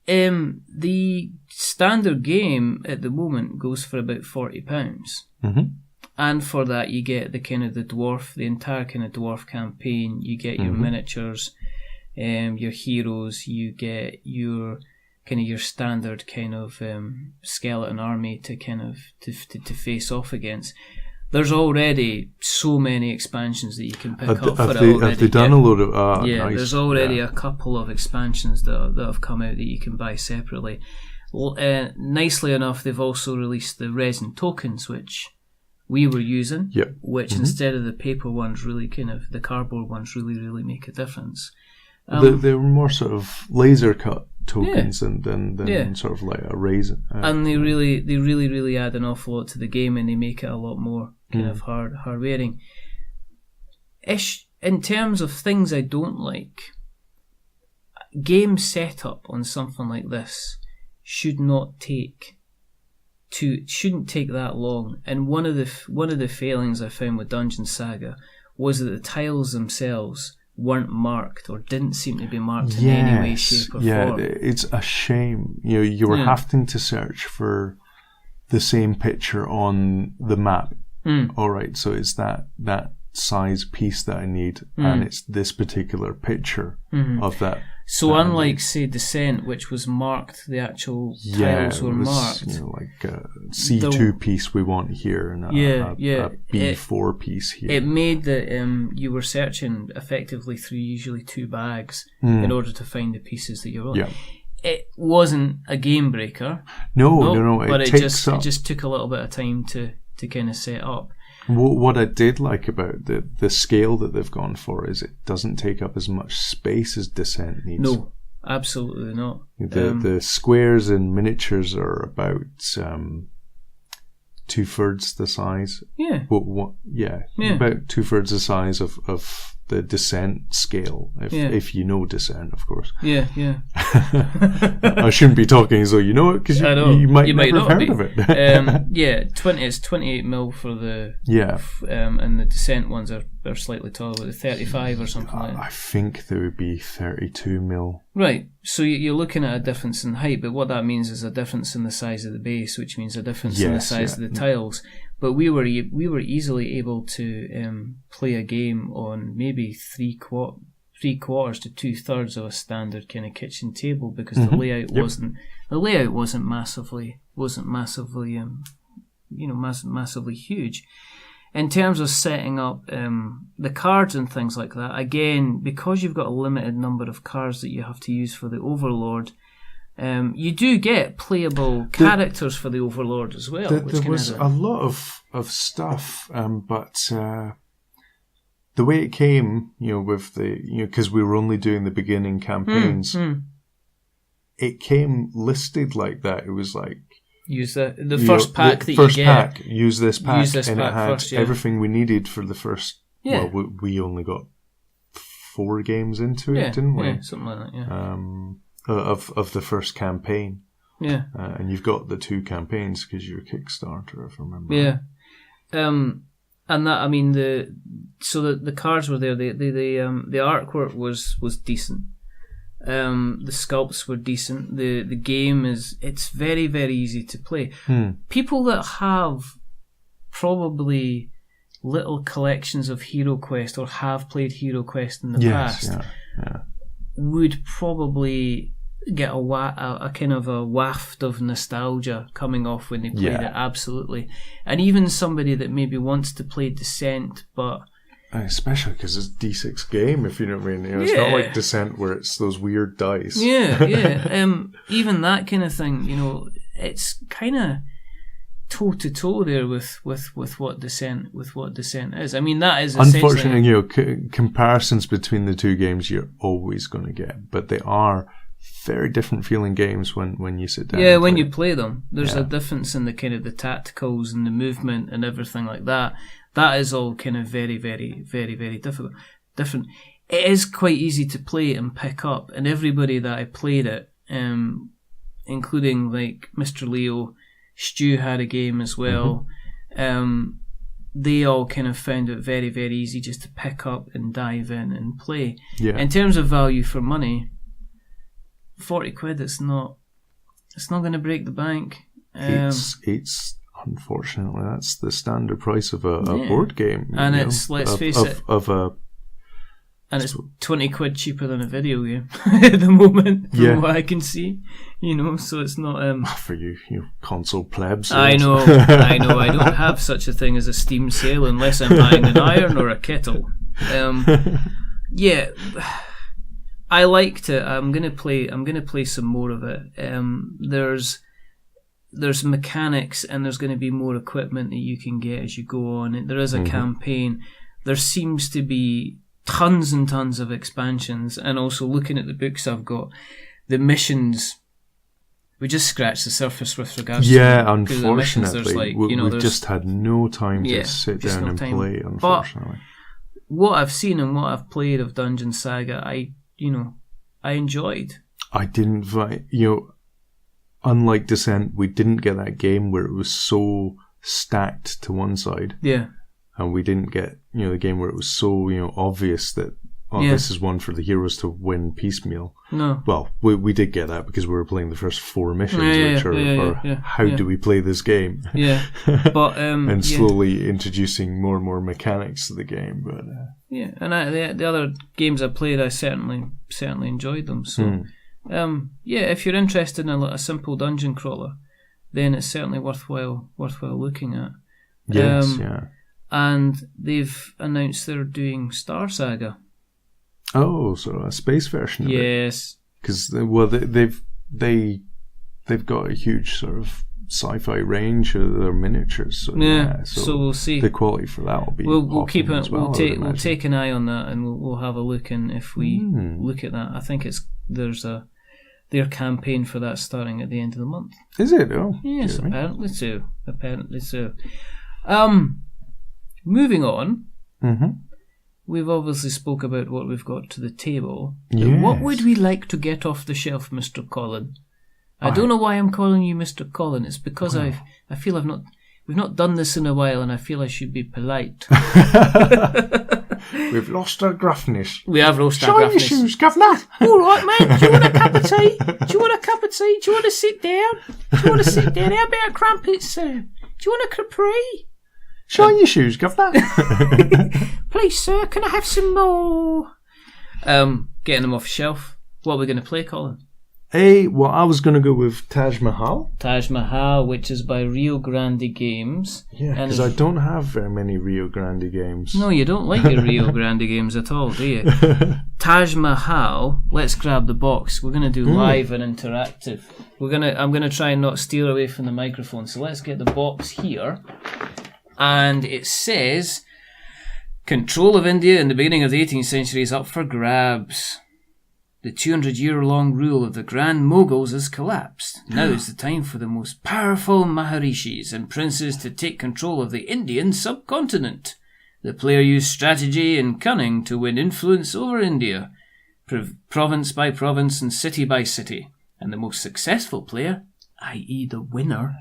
The standard game at the moment goes for about £40, and for that you get the entire kind of dwarf campaign. You get your miniatures. Your heroes, you get your standard kind of skeleton army to kind of to face off against. There's already so many expansions that you can pick up for it already. Have they done a load of? Nice. There's already a couple of expansions that have come out that you can buy separately. Nicely enough, they've also released the resin tokens, which we were using. Yep. Which instead of the paper ones, really the cardboard ones really, really make a difference. They were more sort of laser cut tokens than sort of like a raisin. And they really add an awful lot to the game, and they make it a lot more kind of hard wearing. In terms of things I don't like, game setup on something like this shouldn't take that long. And one of the failings I found with Dungeon Saga was that the tiles themselves weren't marked or didn't seem to be marked in any way, shape or form. Yeah, it's a shame. You were having to search for the same picture on the map. All right, so it's that size piece that I need, and it's this particular picture of that. So unlike, say, Descent, which was marked, the actual tiles were marked. Like a C2 piece we want here, and a B4 piece here. It made that you were searching effectively through usually 2 bags in order to find the pieces that you want. Yeah. It wasn't a game breaker. No. But it just took a little bit of time to kind of set up. What I did like about the scale that they've gone for is it doesn't take up as much space as Descent needs. No, absolutely not. The squares in miniatures are about 2/3 the size. Yeah. About 2/3 the size of the Descent scale, if you know Descent, of course. Yeah. I shouldn't be talking as though you know it, because you might not have heard of it. It's 28mm for the and the Descent ones are slightly taller, with 35 or something like that. I think there would be 32mm. Right, so you're looking at a difference in height, but what that means is a difference in the size of the base, which means a difference in the size of the tiles. But we were easily able to play a game on maybe 3/4 to 2/3 of a standard kind of kitchen table, because the layout wasn't massively massively huge. In terms of setting up the cards and things like that, again, because you've got a limited number of cards that you have to use for the Overlord, you do get playable characters for the Overlord as well. There was a lot of stuff, but the way it came, with because we were only doing the beginning campaigns, it came listed like that. It was like, use the first pack that you get. Use this pack, and it had first, everything we needed for the first. Yeah. Well, we only got 4 games into it, didn't we? Yeah, something like that. Yeah. Of the first campaign. Yeah. And you've got the 2 campaigns because you're a Kickstarter, if I remember. Yeah. And that, I mean, the cards were there. The artwork was decent. The sculpts were decent. The game it's very, very easy to play. People that have probably little collections of Hero Quest or have played Hero Quest in the past would probably get a kind of a waft of nostalgia coming off when they played it, absolutely. And even somebody that maybe wants to play Descent, but especially because it's a D6 game, if you know what I mean. It's not like Descent where it's those weird dice. Even that kind of thing, it's kind of toe to toe there with what Descent is. I mean, that is unfortunately, comparisons between the 2 games you're always going to get, but they are very different feeling games when you sit down. Yeah, when you play them, there's a difference in the kind of the tacticals and the movement and everything like that. That is all kind of very, very, very, very different. It is quite easy to play and pick up, and everybody that I played it, including like Mr. Leo, Stu had a game as well. They all kind of found it very, very easy just to pick up and dive in and play. Yeah. In terms of value for money, 40 quid, it's not going to break the bank. It's unfortunately that's the standard price of a board game, and it's and it's 20 quid cheaper than a video game at the moment, from what I can see. So it's not for you console plebs. I know. I don't have such a thing as a Steam sale unless I'm buying an iron or a kettle. I liked it. I'm gonna play some more of it. There's mechanics, and there's going to be more equipment that you can get as you go on. There is a campaign. There seems to be tons and tons of expansions, and also looking at the books I've got, the missions, we just scratched the surface with regards to unfortunately, we've just had no time to sit down and play, unfortunately. But what I've seen and what I've played of Dungeon Saga, I enjoyed. I didn't, unlike Descent, we didn't get that game where it was so stacked to one side. Yeah. And we didn't get, the game where it was so, obvious that, this is one for the heroes to win piecemeal. No. Well, we did get that because we were playing the first 4 missions, how do we play this game? Yeah. But, and slowly introducing more and more mechanics to the game. But and the other games I played, I certainly enjoyed them. So, if you're interested in a simple dungeon crawler, then it's certainly worthwhile looking at. Yes, And they've announced they're doing Star Saga. Oh, so a space version of it. Yes. Because they've got a huge sort of sci-fi range of their miniatures. So we'll see. The quality for that will be. We'll keep it. We'll take an eye on that, and we'll have a look. And if we look at that, I think there's their campaign for that starting at the end of the month. Is it? Oh, yes, apparently so. Moving on. we've obviously spoke about what we've got to the table. Yes. What would we like to get off the shelf, Mr. Colin? I don't know why I'm calling you Mr. Colin. It's because I feel we've not done this in a while, and I feel I should be polite. We've lost our gruffness. We have lost our gruffness. Shine your shoes, governor. All right, mate. Do you want a cup of tea? Do you want a cup of tea? Do you want to sit down? Do you want to sit down? How about crumpets, sir? Do you want a Capri? Shine your shoes, governor. Please, sir, can I have some more? Getting them off the shelf. What are we going to play, Colin? Well, I was going to go with Taj Mahal. Taj Mahal, which is by Rio Grande Games. Yeah, because I don't have very many Rio Grande games. No, you don't like your Rio Grande games at all, do you? Taj Mahal, let's grab the box. We're going to do live and interactive. I'm going to try and not steer away from the microphone. So let's get the box here. And it says, control of India in the beginning of the 18th century is up for grabs. The 200-year-long rule of the Grand Moguls has collapsed. Now is the time for the most powerful Maharishis and princes to take control of the Indian subcontinent. The player used strategy and cunning to win influence over India, province by province and city by city. And the most successful player, i.e. the winner,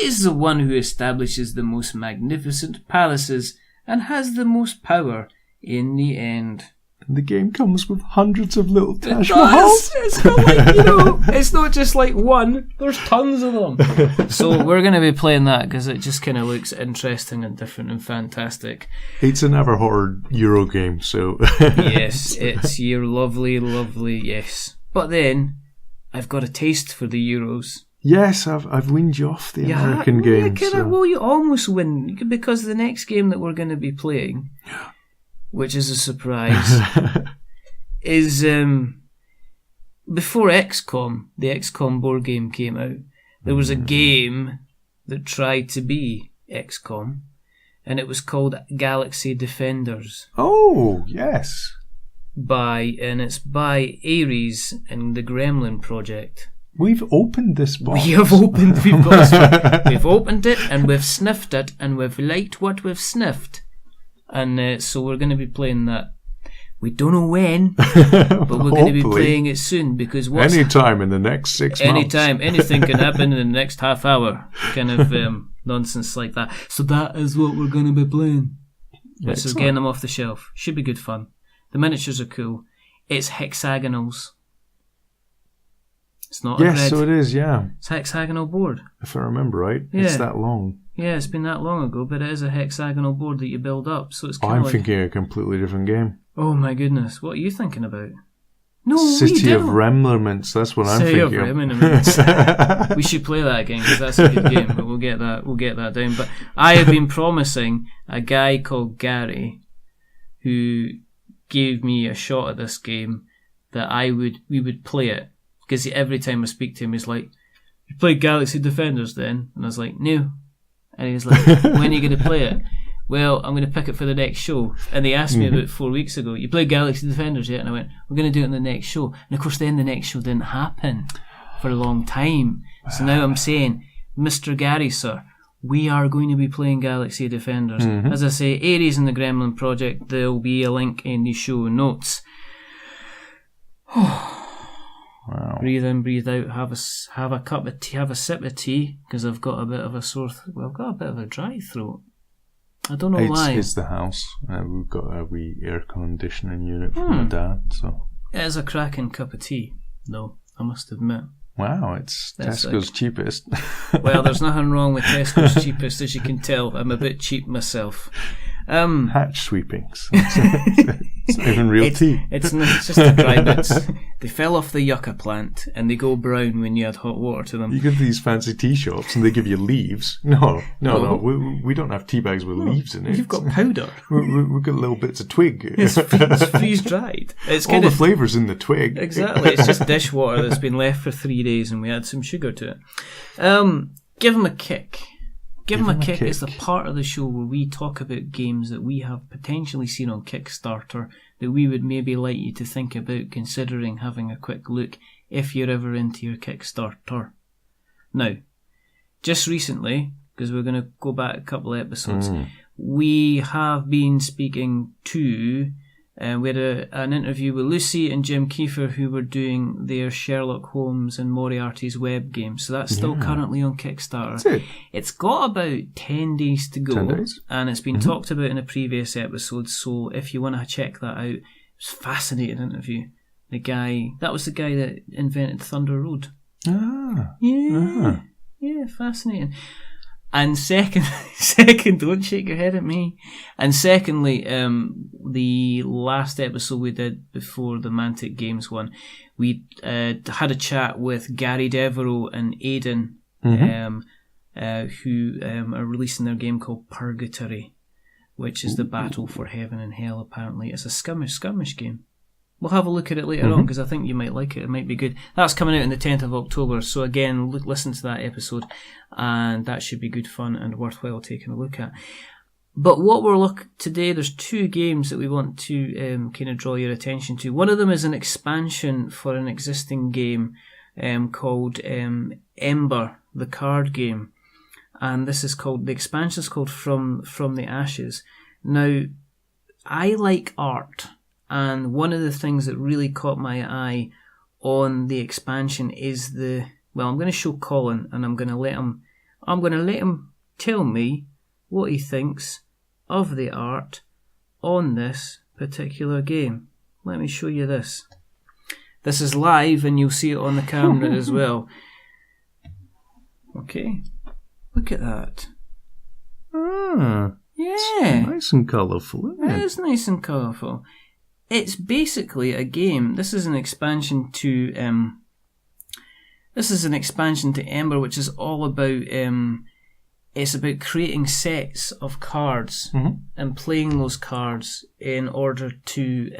is the one who establishes the most magnificent palaces and has the most power in the end. The game comes with hundreds of little Taj Mahals. It's not like, it's not just like one. There's tons of them. So we're going to be playing that because it just kind of looks interesting and different and fantastic. It's an Everhard Euro game, so... Yes, it's your lovely, yes. But then, I've got a taste for the Euros. Yes, I've weaned you off the American game. Well, you almost win, because the next game that we're going to be playing... which is a surprise, is before XCOM, the XCOM board game came out, there was a game that tried to be XCOM, and it was called Galaxy Defenders. Oh, yes. It's by Ares and the Gremlin Project. We've opened this box. We've opened it, and we've sniffed it, and we've liked what we've sniffed. And so we're going to be playing that. We don't know when, but we're going to be playing it soon, because anytime in the next 6 months. Anytime, anything can happen in the next half hour. Kind of nonsense like that. So that is what we're going to be playing. This is getting them off the shelf. Should be good fun. The miniatures are cool. It's hexagonals. It's not a grid. Yes, so it is, yeah. It's a hexagonal board. If I remember right. Yeah. It's that long. Yeah, it's been that long ago, but it is a hexagonal board that you build up, so it's kind of thinking a completely different game. Oh my goodness, what are you thinking about? No, City of Remnants, that's what I'm thinking of. We should play that again, because that's a good game, but we'll get that down. But I have been promising a guy called Gary, who gave me a shot at this game, that we would play it, because every time I speak to him, he's like, "You played Galaxy Defenders then?" And I was like, "No." And he was like, "When are you going to play it?" "Well, I'm going to pick it for the next show." And they asked me about 4 weeks ago, "You played Galaxy Defenders yet?" And I went, "We're going to do it in the next show." And of course then the next show didn't happen for a long time. So now I'm saying, Mr. Gary, sir, we are going to be playing Galaxy Defenders. As I say, Ares and the Gremlin Project, there'll be a link in the show notes. Wow. Breathe in, breathe out. Have a cup of tea. Have a sip of tea, because I've got a bit of a sore. I've got a bit of a dry throat. I don't know why. It's the house. We've got a wee air conditioning unit from my dad, so it is a cracking cup of tea, though, I must admit. Wow, it's Tesco's cheapest. Well, there's nothing wrong with Tesco's cheapest, as you can tell. I'm a bit cheap myself. Hatch sweepings. It's not even real tea. It's just the dry bits. They fell off the yucca plant and they go brown when you add hot water to them. You go to these fancy tea shops and they give you leaves. No. We don't have tea bags with leaves in it. You've got powder. We've got little bits of twig. It's freeze dried. It's all the flavours in the twig. Exactly. It's just dishwater that's been left for 3 days and we add some sugar to it. Give them a kick. Give 'em a kick is the part of the show where we talk about games that we have potentially seen on Kickstarter that we would maybe like you to think about considering having a quick look if you're ever into your Kickstarter. Now, just recently, because we're going to go back a couple of episodes, we have been speaking to... we had an interview with Lucy and Jim Kiefer, who were doing their Sherlock Holmes and Moriarty's Web game. So that's still currently on Kickstarter. That's it. It's got about 10 days to go. 10 days. And it's been talked about in a previous episode. So if you want to check that out, it's a fascinating interview. That was the guy that invented Thunder Road. Ah. Yeah. Yeah, fascinating. And second, don't shake your head at me. And secondly, the last episode we did before the Mantic Games one, we had a chat with Gary Devereaux and Aidan, who are releasing their game called Purgatory, which is the battle for heaven and hell, apparently. It's a skirmish game. We'll have a look at it later on, because I think you might like it. It might be good. That's coming out on the 10th of October, so again, listen to that episode, and that should be good fun and worthwhile taking a look at. But what today, there's 2 games that we want to kind of draw your attention to. One of them is an expansion for an existing game called Ember, the card game, and the expansion is called From the Ashes. Now, I like art. And one of the things that really caught my eye on the expansion is I'm going to show Colin, and I'm going to let him tell me what he thinks of the art on this particular game. Let me show you this. This is live, and you'll see it on the camera as well. Okay, look at that. Ah, yeah, it's nice and colourful, isn't it? It is nice and colourful. It's basically a game. This is an expansion to Ember, which is all about it's about creating sets of cards and playing those cards in order to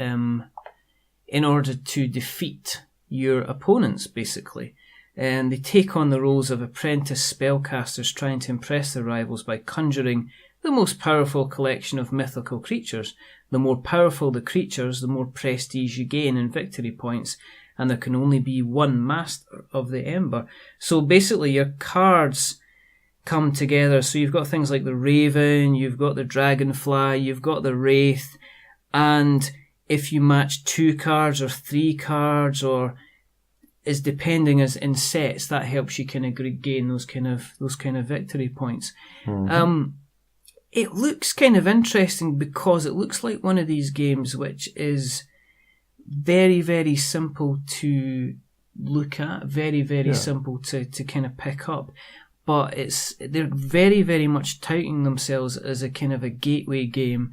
defeat your opponents, basically. And they take on the roles of apprentice spellcasters trying to impress their rivals by conjuring the most powerful collection of mythical creatures. The more powerful the creatures, the more prestige you gain in victory points, and there can only be one master of the Ember. So basically your cards come together. So you've got things like the Raven, you've got the Dragonfly, you've got the Wraith, and if you match 2 cards or 3 cards, or is depending as in sets, that helps you kind of gain those kind of victory points. It looks kind of interesting because it looks like one of these games which is very, very simple to look at, very, very simple to kind of pick up. But they're very, very much touting themselves as a kind of a gateway game.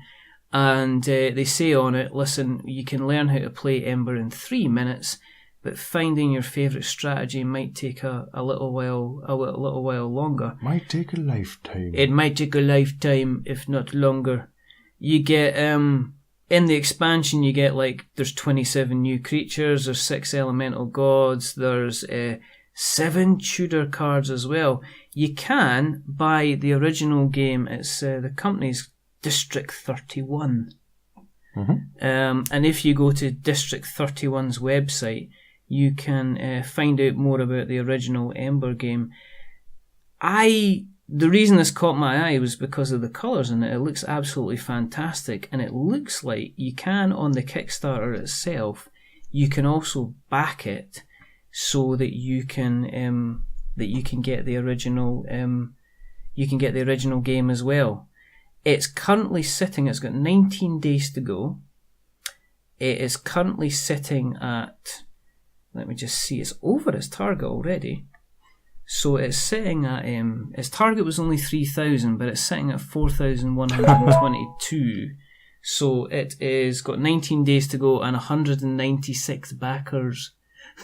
And they say on it, listen, you can learn how to play Ember in 3 minutes, but finding your favourite strategy might take a little while longer. Might take a lifetime. It might take a lifetime, if not longer. You get in the expansion, you get there's 27 new creatures, there's 6 elemental gods, there's 7 Tudor cards as well. You can buy the original game. It's the company's District 31, and if you go to District 31's website, you can find out more about the original Ember game. The reason this caught my eye was because of the colours in it. It looks absolutely fantastic, and it looks like you can, on the Kickstarter itself, you can also back it so that you can get the original game as well. It's currently sitting. It's got 19 days to go. It is currently sitting at. Let me just see, it's over its target already. So it's sitting at, its target was only 3,000, but it's sitting at 4,122. So it is got 19 days to go and 196 backers.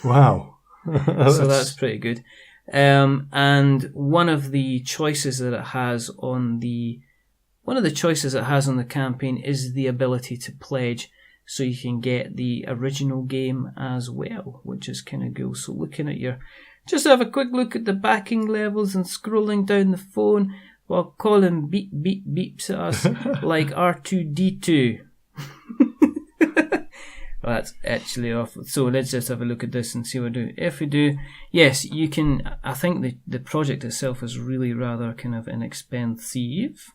Wow. So that's pretty good. And one of the choices it has on the campaign is the ability to pledge. So you can get the original game as well, which is kind of cool. So just have a quick look at the backing levels and scrolling down the phone while Colin beeps at us like R2-D2. Well, that's actually off. So let's just have a look at this and see what we do. If we do, yes, you can. I think the project itself is really rather kind of inexpensive.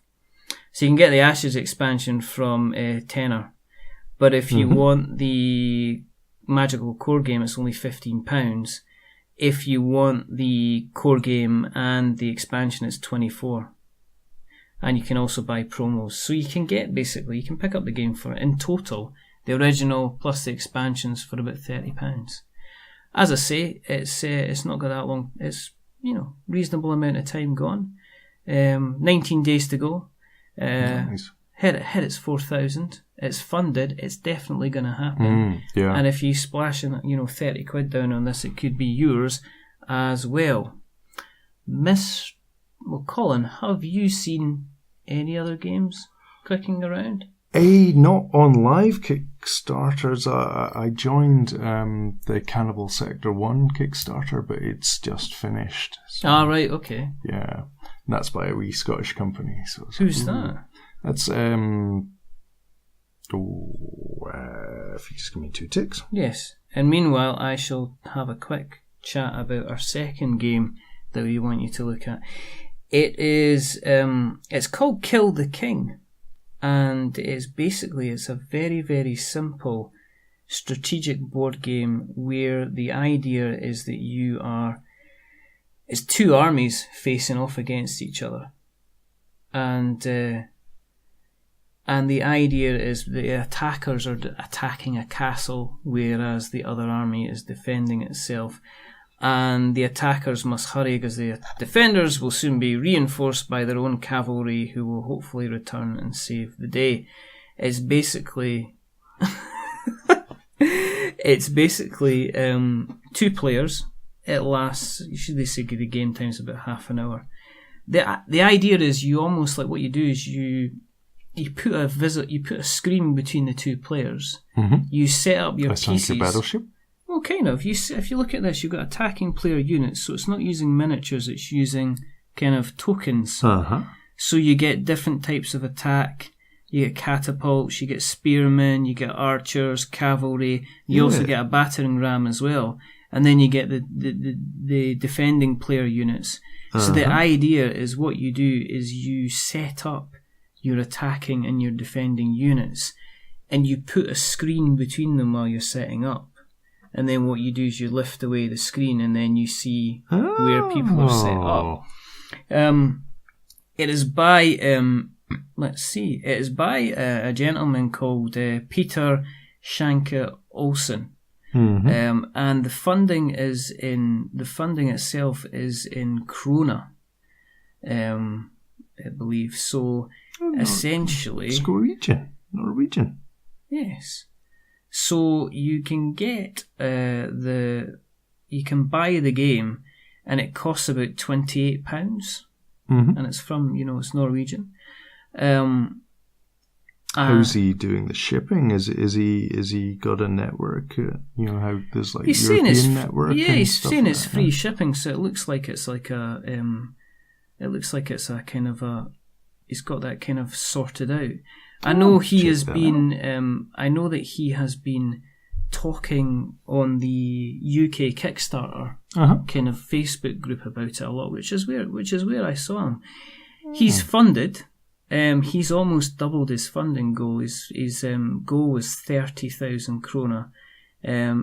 So you can get the Ashes expansion from tenner. But if you want the Magical core game, it's only £15. If you want the core game and the expansion, it's £24. And you can also buy promos. So you can get, basically, you can pick up the game for, in total, the original plus the expansions for about £30. As I say, it's not got that long. It's, reasonable amount of time gone. 19 days to go. Nice. Hit its 4,000. It's funded. It's definitely going to happen. Yeah. And if you splash in, £30 down on this, it could be yours as well. Colin, have you seen any other games clicking around? Not on live Kickstarters. I joined the Cannibal Sector 1 Kickstarter, but it's just finished. So, right, okay. Yeah, and that's by a wee Scottish company. So who's that? That's if you just give me 2 ticks. Yes, and meanwhile I shall have a quick chat about our second game that we want you to look at. It is it's called Kill the King, and it's a very, very simple strategic board game where the idea is that it's 2 armies facing off against each other, and the idea is the attackers are attacking a castle, whereas the other army is defending itself. And the attackers must hurry because the defenders will soon be reinforced by their own cavalry, who will hopefully return and save the day. It's basically 2 players. It lasts, usually they say the game time's about half an hour. The idea is you almost, like, what you do is you put a screen between the 2 players. You set up your pieces. Like Battleship? Well, kind of. If you look at this, you've got attacking player units, so it's not using miniatures, it's using kind of tokens. So you get different types of attack. You get catapults, you get spearmen, you get archers, cavalry. You also get a battering ram as well. And then you get the defending player units. So the idea is what you do is you set up your attacking and your defending units, and you put a screen between them while you're setting up. And then what you do is you lift away the screen, and then you see where people are set up. It is by It is by a gentleman called Peter Shanka Olsen. And the funding itself is in krona, I believe. So essentially, Norwegian. Yes. So you can get you can buy the game, and it costs about £28, and it's from it's Norwegian. How's he doing the shipping? Is he got a network? How there's like European network. Yeah, he's saying it's free that. shipping, so it looks like it's a kind of a. He's got that kind of sorted out. I know he has been. I know that he has been talking on the UK Kickstarter kind of Facebook group about it a lot, which is where I saw him. He's funded. He's almost doubled his funding goal. His goal was 30,000 krona.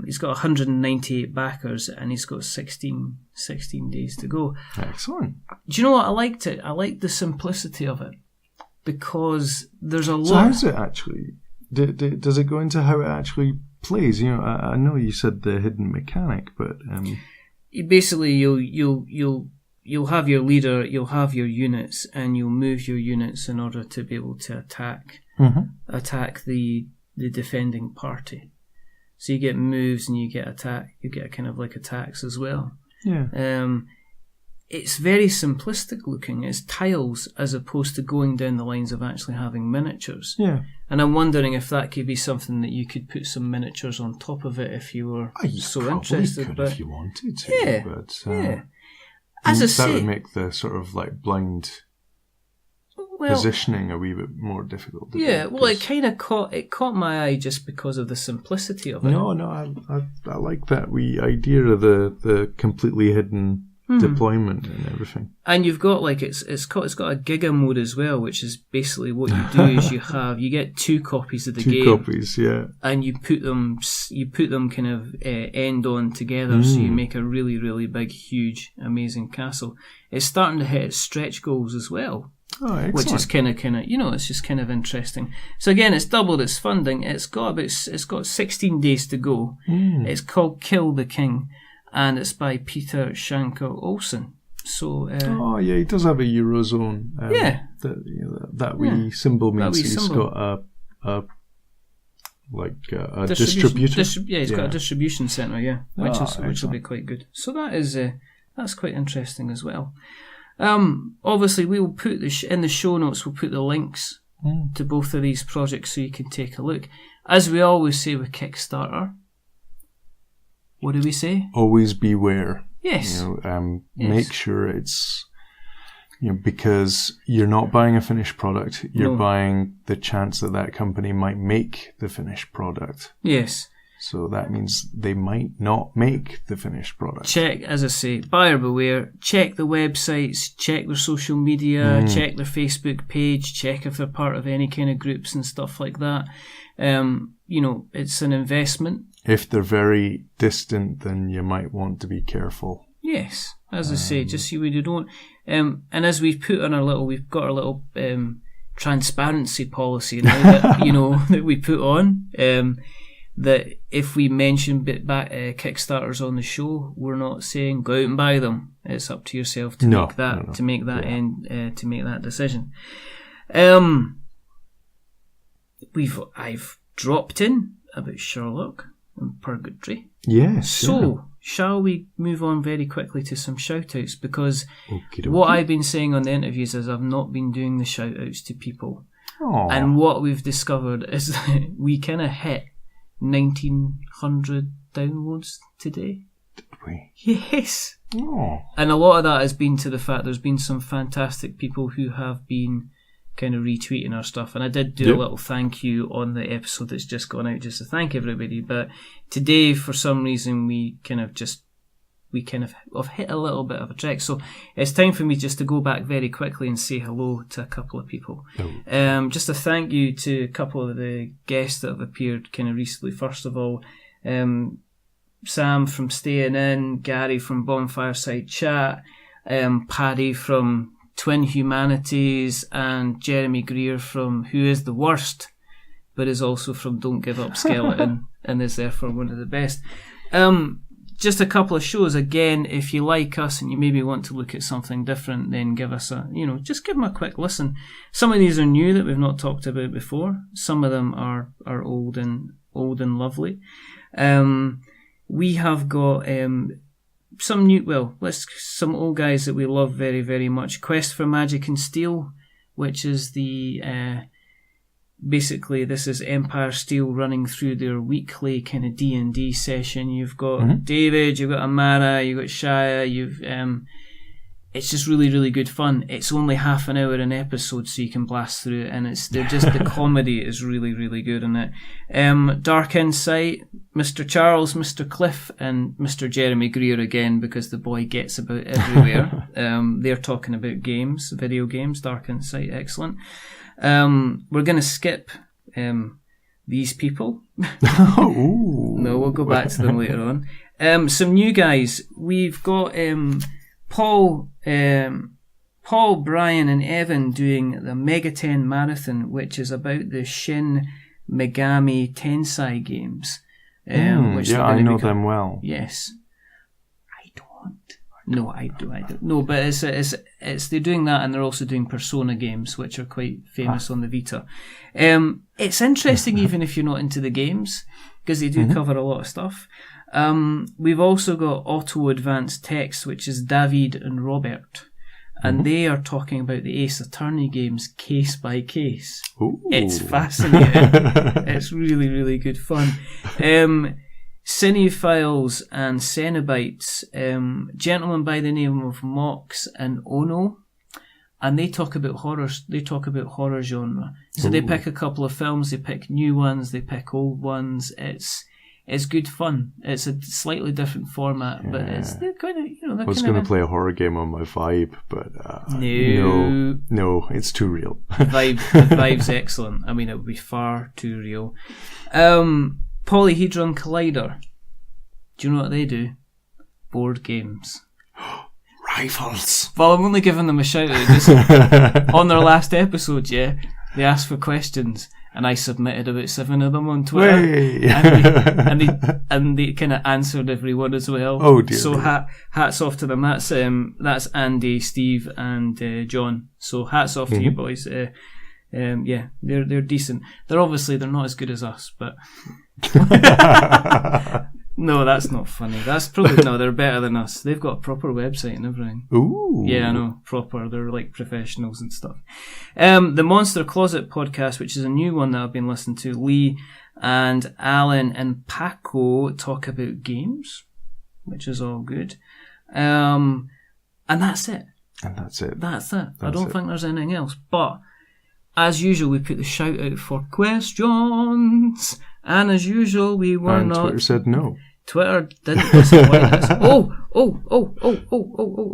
He's got 198 backers, and he's got 16 days to go. Excellent. Do you know what? I liked it. I liked the simplicity of it, because there's a lot. So how's it actually? Does it go into how it actually plays? I know you said the hidden mechanic, but basically you'll have your leader, you'll have your units, and you'll move your units in order to be able to attack the defending party. So you get moves and you get attack. You get kind of like attacks as well. Yeah. It's very simplistic looking. It's tiles as opposed to going down the lines of actually having miniatures. Yeah. And I'm wondering if that could be something that you could put some miniatures on top of it if you were so interested. Could if you wanted to. Yeah. But, yeah. As I say, that would make the sort of like blind positioning a wee bit more difficult. Yeah, well, it kind of caught my eye just because of the simplicity of it. No, I like that wee idea of the completely hidden deployment and everything. And you've got it's got a Giga mode as well, which is basically what you do is you get 2 copies of the game. 2 copies, yeah. And you put them kind of end on together, so you make a really, really big, huge, amazing castle. It's starting to hit its stretch goals as well. Oh, excellent. Which is kind of it's just kind of interesting. So again, it's doubled its funding. It's got 16 days to go. It's called Kill the King, and it's by Peter Shanker Olsen. So he does have a Eurozone. That wee symbol means he's got a distributor. He's got a distribution centre. Which will be quite good. So that's quite interesting as well. Obviously, we will put in the show notes. We'll put the links to both of these projects so you can take a look. As we always say with Kickstarter, what do we say? Always beware. Yes. Make sure it's because you're not buying a finished product. You're buying the chance that company might make the finished product. Yes. So that means they might not make the finished product. Check, as I say, buyer beware. Check the websites, check their social media, check their Facebook page, check if they're part of any kind of groups and stuff like that. It's an investment. If they're very distant, then you might want to be careful. Yes, as I say, just so we don't. And as we've put on we've got our little transparency policy now that that we put on. That if we mention Kickstarters on the show, we're not saying go out and buy them. It's up to yourself to make that decision. I've dropped in about Sherlock and Purgatory. Yes. So shall we move on very quickly to some shout-outs, because what I've been saying on the interviews is I've not been doing the shout-outs to people. Aww. And what we've discovered is that we kind of hit 1,900 downloads today. Did we? Yes. Oh. And a lot of that has been to the fact there's been some fantastic people who have been kind of retweeting our stuff, and I did do a little thank you on the episode that's just gone out just to thank everybody. But today, for some reason, we kind of have hit a little bit of a trek. So it's time for me just to go back very quickly and say hello to a couple of people. Just a thank you to a couple of the guests that have appeared kind of recently. First of all, Sam from Staying In, Gary from Bonfireside Chat, Paddy from Twin Humanities, and Jeremy Greer from Who Is the Worst, but is also from Don't Give Up Skeleton and is therefore one of the best. Just a couple of shows. Again, if you like us and you maybe want to look at something different, then give us just give them a quick listen. Some of these are new that we've not talked about before. Some of them are old and lovely. We have got some old guys that we love very, very much. Quest for Magic and Steel, which is the basically this is Empire Steel running through their weekly kind of D&D session. You've got David, you've got Amara, you've got Shia, it's just really, really good fun. It's only half an hour an episode, so you can blast through it, and the comedy is really, really good in it. Dark Insight, Mr. Charles, Mr. Cliff, and Mr. Jeremy Greer again, because the boy gets about everywhere. They're talking about video games. Dark Insight, excellent. We're going to skip these people. No, we'll go back to them later on. Some new guys. We've got Paul, Brian and Evan doing the Megaten Marathon, which is about the Shin Megami Tensei games. I know them well. Yes. I don't. No, I don't. No, but it's they're doing that, and they're also doing Persona games, which are quite famous on the Vita. It's interesting even if you're not into the games, because they do cover a lot of stuff. We've also got Auto Advanced Text, which is David and Robert, and they are talking about the Ace Attorney games case by case. Ooh. It's fascinating. It's really, really good fun. Cinephiles and Cenobites, gentlemen by the name of Mox and Ono, and they talk about horrors. They talk about horror genre. So they pick a couple of films, they pick new ones, they pick old ones. It's It's good fun. It's a slightly different format, but they're kind of, I was going to play a horror game on my Vibe, but no, it's too real. The Vibe's excellent. I mean, it would be far too real. Polyhedron Collider. Do you know what they do? Board games. Rifles. Well, I'm only giving them a shout out. Just on their last episode, they asked for questions. And I submitted about 7 of them on Twitter, and they kind of answered every one as well. Oh dear! So hats off to them. That's Andy, Steve, and John. So hats off to you boys. They're decent. They're not as good as us, but no, that's not funny. That's probably they're better than us. They've got a proper website and everything. Ooh. Yeah, I know, proper. They're like professionals and stuff. The Monster Closet podcast, which is a new one that I've been listening to. Lee and Alan and Paco talk about games, which is all good. And that's it. That's it. I don't think there's anything else. But as usual, we put the shout out for questions, and as usual, we were not. Twitter said no. Twitter didn't disappoint us.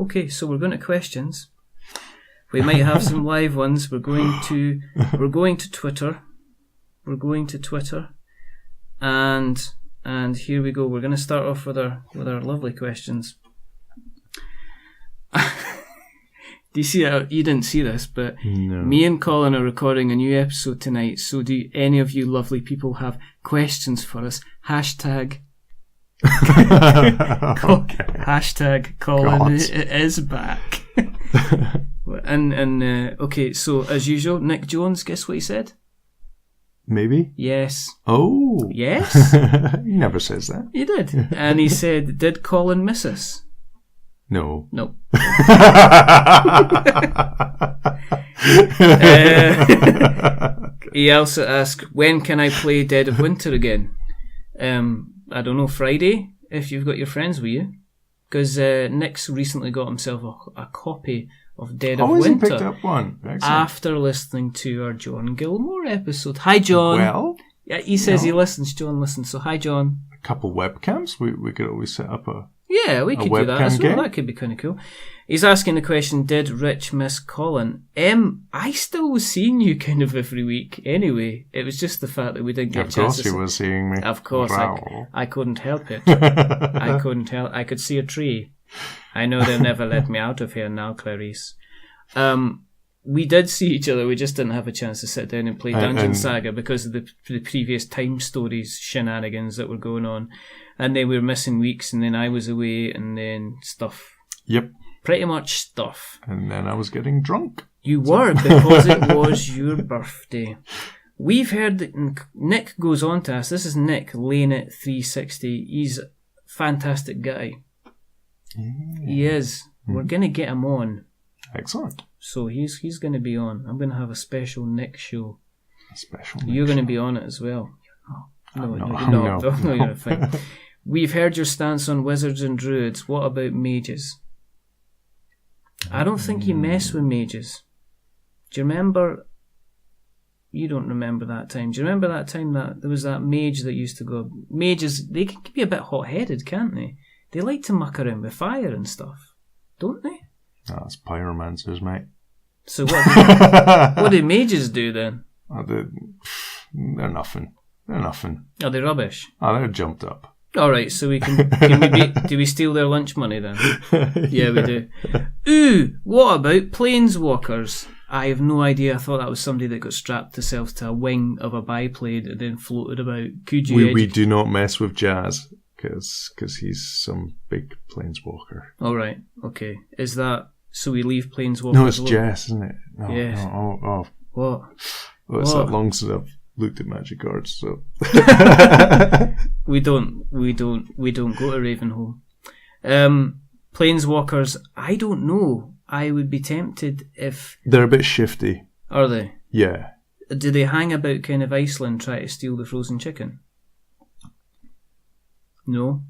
Okay, so we're going to questions. We might have some live ones. We're going to Twitter. We're going to Twitter. And here we go. We're going to start off with our lovely questions. Do you see that? You didn't see this, but no. Me and Colin are recording a new episode tonight. So do any of you lovely people have questions for us? Hashtag Colin is back. and okay, so as usual, Nick Jones, guess what he said? Maybe? Yes. Oh. Yes? He never says that. He did. And he said, did Colin miss us? No. No. He also asked, when can I play Dead of Winter again? I don't know, Friday, if you've got your friends with you. Because Nick's recently got himself a copy of Dead of Winter. He picked up one. Excellent. After listening to our John Gilmore episode. Hi, John. Well, yeah, he says he listens. John listens. So hi, John. A couple webcams. We could always set up a we could do that as well. That could be kind of cool. He's asking the question, did Rich miss Colin? I still was seeing you kind of every week anyway. It was just the fact that we didn't get a chance to... Of course you were seeing me. Of course. I couldn't help it. I could see a tree. I know they'll never let me out of here now, Clarice. We did see each other. We just didn't have a chance to sit down and play Dungeon Saga because of the previous Time Stories shenanigans that were going on. And then we were missing weeks, and then I was away, and then stuff. Yep. Pretty much stuff. And then I was getting drunk. You were, because it was your birthday. We've heard that Nick goes on to us. This is Nick, Lane at 360. He's a fantastic guy. Yeah. He is. We're going to get him on. Excellent. So he's going to be on. I'm going to have a special Nick show. You're going to be on it as well. No, you're fine. We've heard your stance on wizards and druids. What about mages? I don't think you mess with mages. Do you remember? You don't remember that time. Do you remember that time that there was that mage that used to go... Mages, they can be a bit hot-headed, can't they? They like to muck around with fire and stuff. Don't they? That's pyromancers, mate. So what do mages do then? They're nothing. They're nothing. Are they rubbish? Oh, they're jumped up. All right, so we can do we steal their lunch money then? Yeah, we do. Ooh, what about planeswalkers? I have no idea. I thought that was somebody that got strapped themselves to a wing of a biplane and then floated about. Could you? We do not mess with Jazz because he's some big planeswalker. All right, okay. Is that so? We leave planeswalkers? No, it's Jess, isn't it? Oh, yes. Oh. What? Well, it's that long since I've looked at Magic cards, so we don't go to Ravenholm. Planeswalkers, I don't know. I would be tempted if they're a bit shifty. Are they? Yeah. Do they hang about kind of Iceland, try to steal the frozen chicken? No.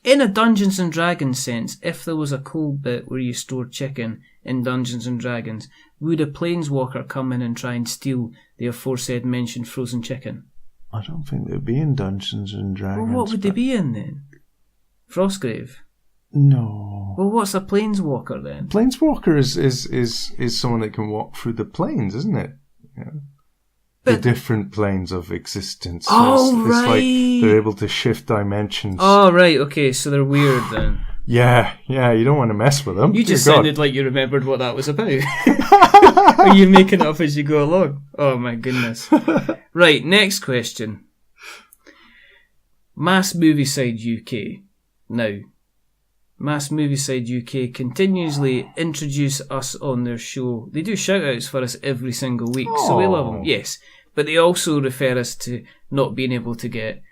In a Dungeons and Dragons sense, if there was a cold bit where you stored chicken in Dungeons and Dragons, would a planeswalker come in and try and steal the aforesaid mentioned frozen chicken? I don't think they'd be in Dungeons and Dragons. Well, what would they be in then? Frostgrave? No. Well, what's a planeswalker then? Planeswalker is someone that can walk through the planes, isn't it? Yeah. The different planes of existence. Oh, so right. It's like they're able to shift dimensions. Oh, right, okay, so they're weird then. Yeah, you don't want to mess with them. You just sounded like you remembered what that was about. Are you making it up as you go along? Oh my goodness. Right, next question. Mass Moviecide UK. Now, Mass Moviecide UK continuously introduce us on their show. They do shout-outs for us every single week, so we love them, yes. But they also refer us to not being able to get,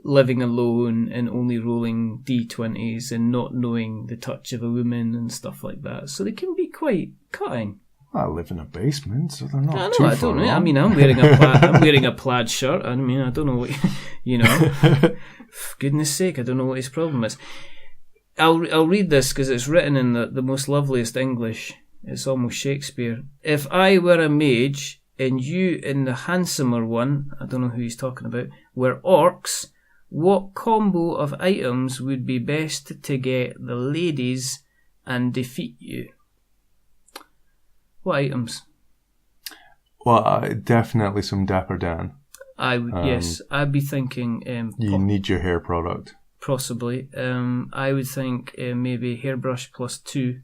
living alone and only rolling D20s and not knowing the touch of a woman and stuff like that. So they can be quite cutting. I live in a basement, so they're not I know, too I far don't know. wrong. I mean, I'm wearing a plaid shirt. I mean, I don't know what, Goodness sake, I don't know what his problem is. I'll read this because it's written in the most loveliest English. It's almost Shakespeare. If I were a mage and you in the handsomer one, I don't know who he's talking about, were orcs, what combo of items would be best to get the ladies and defeat you? What items? Well, definitely some Dapper Dan. I would, yes. I'd be thinking... you need your hair product. Possibly. I would think maybe hairbrush +2.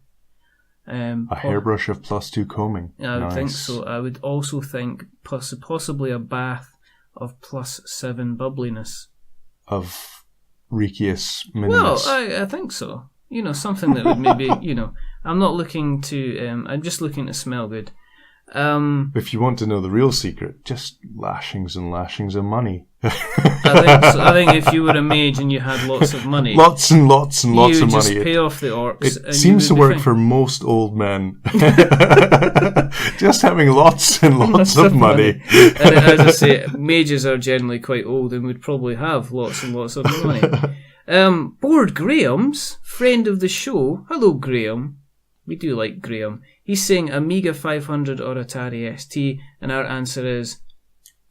A hairbrush of +2 combing. I would think so. I would also think possibly a bath of +7 bubbliness. Of Riccius minimus. Well, I think so. Something that would maybe, I'm not looking to, I'm just looking to smell good. If you want to know the real secret, just lashings and lashings of money. I think if you were a mage and you had lots of money, lots and lots and lots of money, you just pay off the orcs. It seems to work for most old men. Just having lots and lots of money. And as I say, mages are generally quite old and would probably have lots and lots of money. Board Graham's, friend of the show. Hello, Graham. We do like Graham. He's saying Amiga 500 or Atari ST, and our answer is,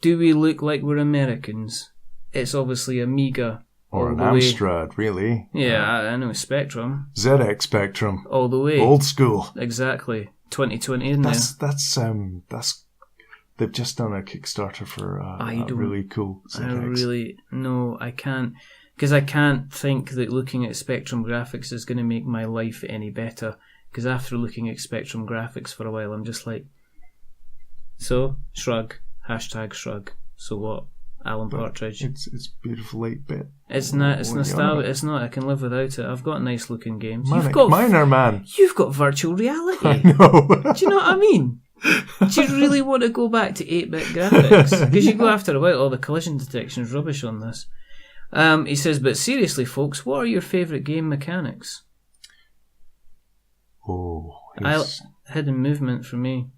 do we look like we're Americans? It's obviously Amiga. Or an Amstrad, really. Yeah, I know, Spectrum. ZX Spectrum. All the way. Old school. Exactly. 2020, isn't it? That's they've just done a Kickstarter for a really cool ZX. I can't. Because I can't think that looking at Spectrum graphics is going to make my life any better. Because after looking at Spectrum graphics for a while, I'm just like, so, shrug, #shrug, so what, Alan Partridge. It's beautiful 8-bit. It's nostalgic, it's not, I can live without it. I've got nice looking games. Mine are, man. You've got virtual reality. I know. Do you know what I mean? Do you really want to go back to 8-bit graphics? Because you go after a while, all the collision detection is rubbish on this. He says, but seriously folks, what are your favourite game mechanics? Oh, hidden movement for me.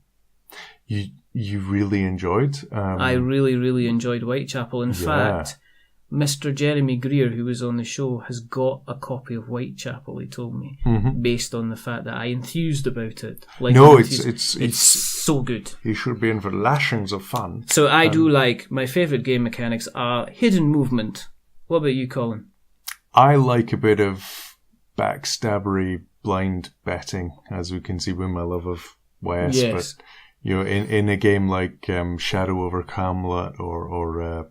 You really enjoyed? I really, really enjoyed Whitechapel. In fact, Mr. Jeremy Greer, who was on the show, has got a copy of Whitechapel, he told me, based on the fact that I enthused about it. It's so good. You should be in for lashings of fun. So I do like, my favourite game mechanics are hidden movement. What about you, Colin? I like a bit of backstabbery blind betting, as we can see with my love of Wes. Yes. But in a game like Shadow over Camelot or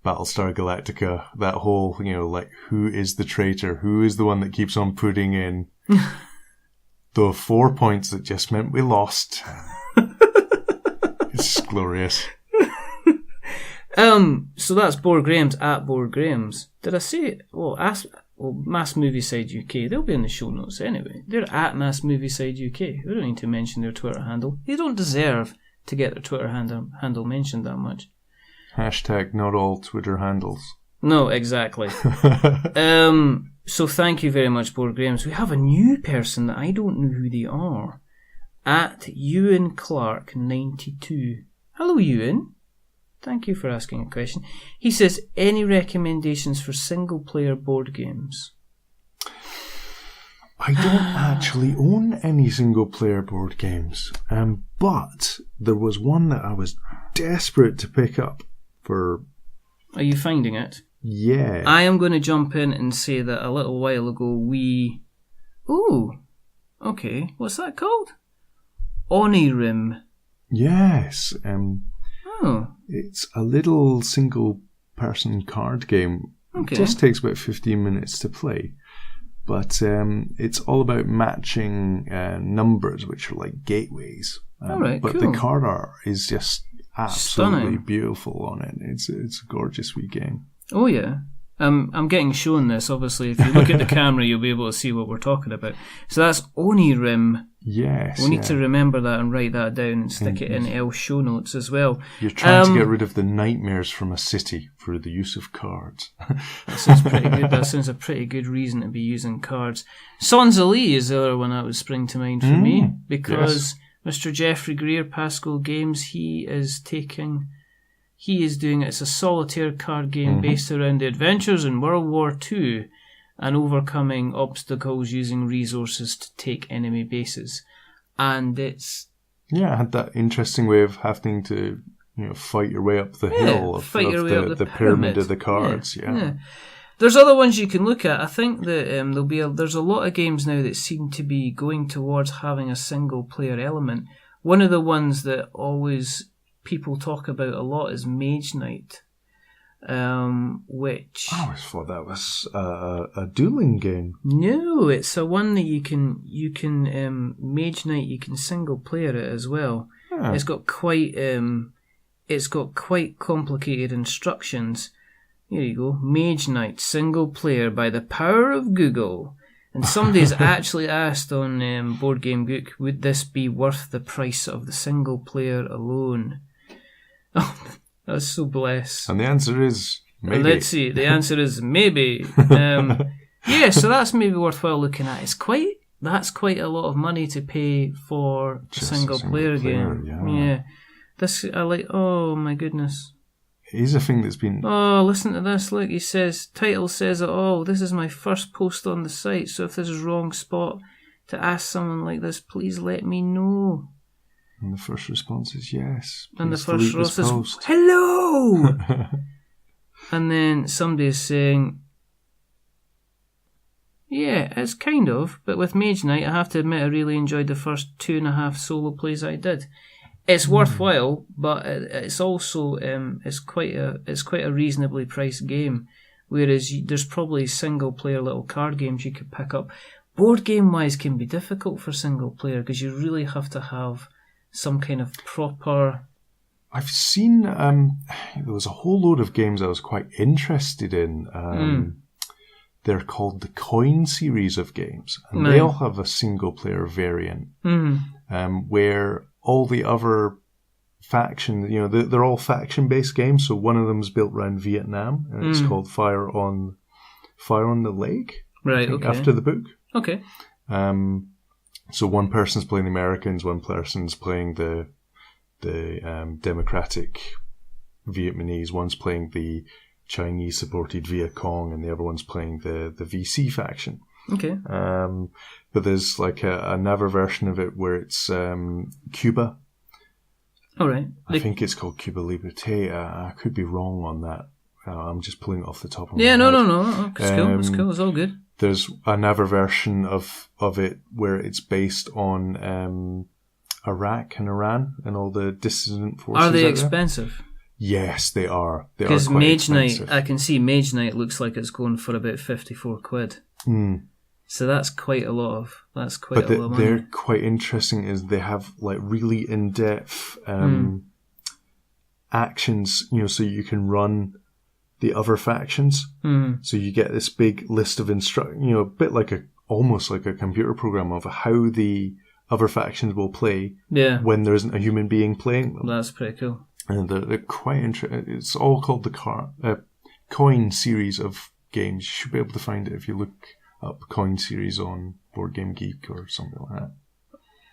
Battlestar Galactica, that whole like, who is the traitor? Who is the one that keeps on putting in the 4 points that just meant we lost? It's glorious. So that's Board Graham's at Board Graham's. Did I say it? Mass Moviecide UK. They'll be in the show notes anyway. They're at Mass Moviecide UK. We don't need to mention their Twitter handle. They don't deserve to get their Twitter handle mentioned that much. # not all Twitter handles. No, exactly. So thank you very much, Board Graham's. We have a new person that I don't know who they are. At Ewan Clark 92. Hello, Ewan. Thank you for asking a question. He says, any recommendations for single-player board games? I don't actually own any single-player board games, but there was one that I was desperate to pick up, for... Are you finding it? Yeah. I am going to jump in and say that a little while ago we... Ooh, okay. What's that called? Onirim. Yes. Oh. It's a little single-person card game. Okay. It just takes about 15 minutes to play. But it's all about matching numbers, which are like gateways. All right, but cool. the card art is just absolutely Stunning. Beautiful on it. It's a gorgeous wee game. Oh, yeah. I'm getting shown this, obviously. If you look at the camera, you'll be able to see what we're talking about. So that's Onirim. Yes. We'll need to remember that and write that down and stick it in L show notes as well. You're trying to get rid of the nightmares from a city through the use of cards. That sounds pretty good. That sounds a pretty good reason to be using cards. Sans Elite is the other one that would spring to mind for me, because Mr. Jeffrey Greer, Pascal Games, he is doing it. It's a solitaire card game based around the adventures in World War II and overcoming obstacles using resources to take enemy bases. And it's... Yeah, it had that interesting way of having to fight your way up the hill of the pyramid of the cards. Yeah. There's other ones you can look at. I think that there's a lot of games now that seem to be going towards having a single player element. One of the ones that always people talk about a lot is Mage Knight, which... I always thought that was a dueling game. No, it's a one that you can Mage Knight, you can single player it as well. Yeah. It's got quite complicated instructions. Here you go. Mage Knight, single player by the power of Google. And somebody's actually asked on Board Game Geek, would this be worth the price of the single player alone? Oh, that's so blessed. And the answer is maybe. Let's see. The answer is maybe. Yeah, so that's maybe worthwhile looking at. That's quite a lot of money to pay for a single player game. Yeah. This I like. Oh my goodness. It is a thing that's been... Oh, listen to this. Look, he says, title says it all. This is my first post on the site, so if this is wrong spot to ask someone like this, please let me know. And the first response is yes. And the first response is, hello! And then somebody is saying, yeah, it's kind of, but with Mage Knight, I have to admit I really enjoyed the first 2.5 solo plays I did. It's worthwhile, but it's also it's quite a reasonably priced game. Whereas there's probably single player little card games you could pick up. Board game wise can be difficult for single player because you really have to have some kind of proper... I've seen there was a whole load of games I was quite interested in. They're called the Coin series of games, and they all have a single player variant where all the other factions, they're all faction based games. So one of them's built around Vietnam, and it's called Fire on the Lake. Right. Okay. After the book. Okay. So one person's playing the Americans, one person's playing the democratic Vietnamese, one's playing the Chinese supported Viet Cong, and the other one's playing the VC faction. Okay. But there's like another version of it where it's Cuba. All right. I think it's called Cuba Libre. I could be wrong on that. I'm just pulling it off the top of my head. head. No. It's cool. It's cool. It's all good. There's another version of it where it's based on Iraq and Iran and all the dissident forces. Are they expensive? Yes, they are. Because Mage Knight, I can see Mage Knight looks like it's going for about 54 quid. So that's quite a lot of. That's quite a lot of money. They're quite interesting. Is they have like really in-depth actions. So you can run the other factions. So you get this big list of a bit like almost like a computer program of how the other factions will play when there isn't a human being playing them. That's pretty cool. And they're quite interesting. It's all called the Coin series of games. You should be able to find it if you look up Coin series on Board Game Geek or something like that.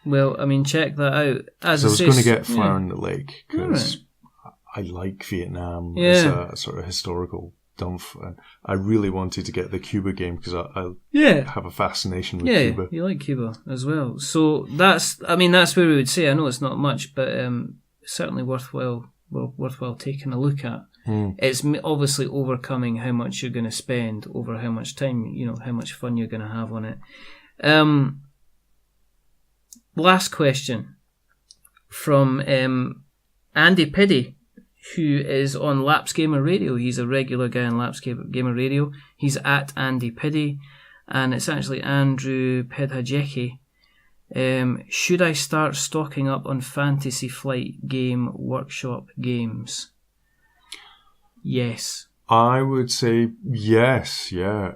Well, I mean, check that out. I was going to get Fire on the Lake because I like Vietnam as a sort of historical dump, and I really wanted to get the Cuba game because I have a fascination with Cuba. Yeah, you like Cuba as well. So that's where we would say. I know it's not much, but certainly worthwhile taking a look at. It's obviously overcoming how much you're going to spend over how much time, how much fun you're going to have on it. Last question from Andy Piddy, who is on Laps Gamer Radio. He's a regular guy on Laps Gamer Radio. He's at Andy Piddy, and it's actually Andrew Pedhajeki. Should I start stocking up on Fantasy Flight Game Workshop games? Yes. I would say yes, yeah.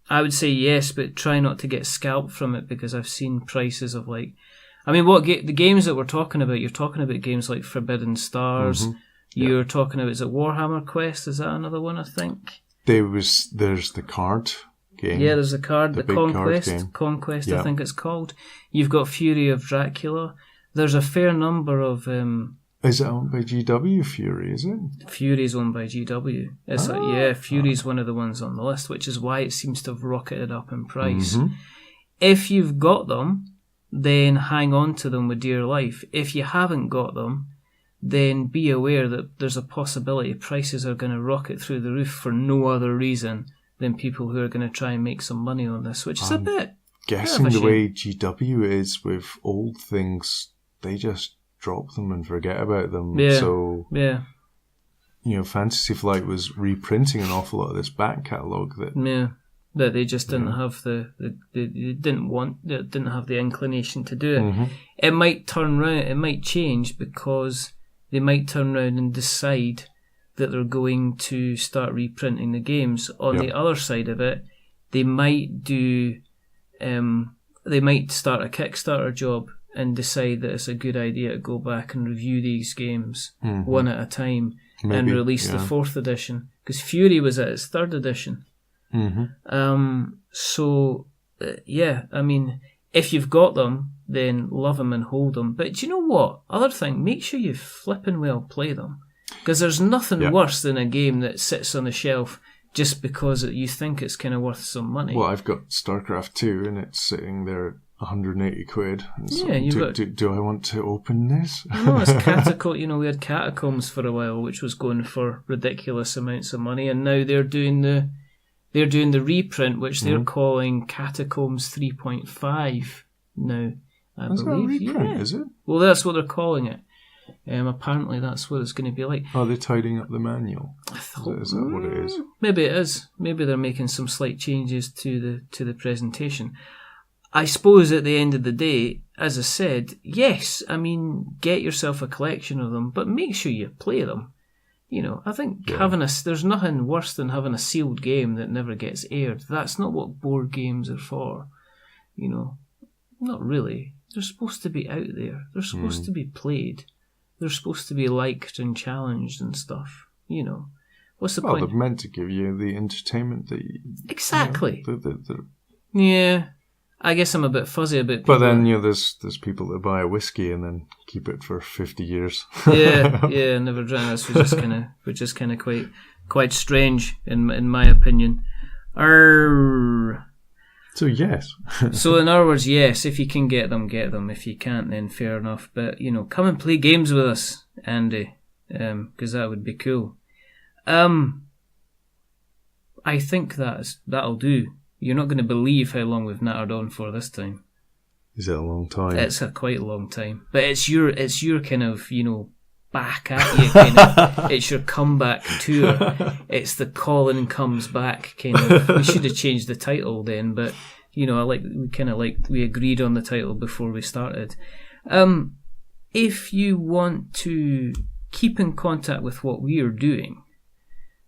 I would say yes, but try not to get scalped from it, because I've seen prices of the games that we're talking about, you're talking about games like Forbidden Stars, you're talking about, is it Warhammer Quest? Is that another one, I think? There's the card game. Yeah, there's the Conquest, yeah. I think it's called. You've got Fury of Dracula. There's a fair number of... Is it owned by GW, Fury, is it? Fury's owned by GW. Fury's one of the ones on the list, which is why it seems to have rocketed up in price. If you've got them, then hang on to them with dear life. If you haven't got them, then be aware that there's a possibility prices are going to rocket through the roof for no other reason than people who are going to try and make some money on this, which is a bit... Guessing the way GW is with old things, they just drop them and forget about them. Fantasy Flight was reprinting an awful lot of this back catalogue that they just didn't have they didn't have the inclination to do it. It might turn round, it might change, because they might turn round and decide that they're going to start reprinting the games. On the other side of it, they might do they might start a Kickstarter job and decide that it's a good idea to go back and review these games one at a time and release the 4th edition, because Fury was at its 3rd edition. If you've got them, then love them and hold them. But do you know what? Other thing, make sure you flipping well play them, because there's nothing worse than a game that sits on the shelf just because you think it's kind of worth some money. Well, I've got StarCraft 2 and it's sitting there at 180 quid. So do I want to open this? No, it's Catacomb. We had Catacombs for a while, which was going for ridiculous amounts of money, and now they're doing the reprint, which they're calling Catacombs 3.5 now, I believe. That a reprint, is it? Well, that's what they're calling it. Apparently that's what it's going to be like. Are they tidying up the manual? I thought, is that what it is? Maybe it is. Maybe they're making some slight changes to the presentation. I suppose at the end of the day, as I said, yes, get yourself a collection of them, but make sure you play them. I think there's nothing worse than having a sealed game that never gets aired. That's not what board games are for. Not really. They're supposed to be out there. They're supposed to be played. They're supposed to be liked and challenged and stuff. What's the point? They're meant to give you the entertainment that you... Exactly. Yeah. I guess I'm a bit fuzzy about people. But then, there's people that buy a whiskey and then keep it for 50 years. yeah, never drank this. We're just kind of quite strange in my opinion. So yes. So in other words, yes, if you can get them, get them. If you can't, then fair enough. But, come and play games with us, Andy, because that would be cool. I think that'll do. You're not going to believe how long we've nattered on for this time. Is it a long time? It's a quite long time. But it's your kind of, back at you kind of. It's your comeback tour. It's the Colin comes back kind of. We should have changed the title then, but we agreed on the title before we started. If you want to keep in contact with what we are doing,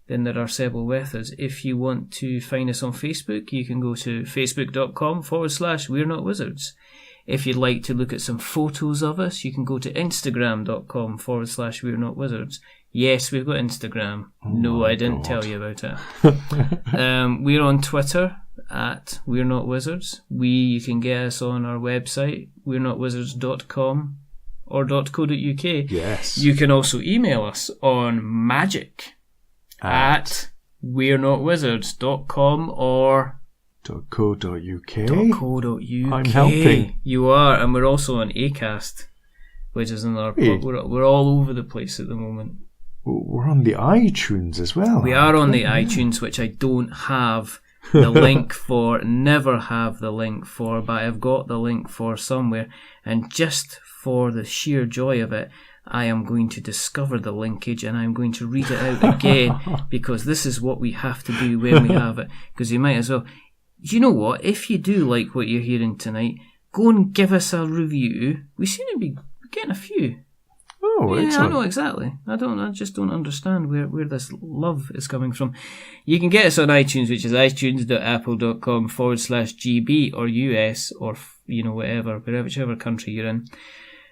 then there are several methods. If you want to find us on Facebook, you can go to facebook.com/We're Not Wizards. If you'd like to look at some photos of us, you can go to instagram.com/We're Not Wizards. Yes, we've got Instagram. No, I didn't tell you about it. We're on Twitter at We're Not Wizards. You can get us on our website, we'renotwizards.com or .co.uk. Yes. You can also email us on magic at we'renotwizards.com or .co.uk. I'm helping. You are, and we're also on Acast, which is another. We're all over the place at the moment. we're on the iTunes as well. We are on the iTunes, which I don't have the link for, never have the link for, but I've got the link for somewhere. And just for the sheer joy of it, I am going to discover the linkage and I'm going to read it out again because this is what we have to do when we have it. Because you might as well. You know what? If you do like what you're hearing tonight, go and give us a review. We seem to be getting a few. Oh, yeah, excellent. I know exactly. I just don't understand where this love is coming from. You can get us on iTunes, which is itunes.apple.com/GB or US or whatever, whichever country you're in.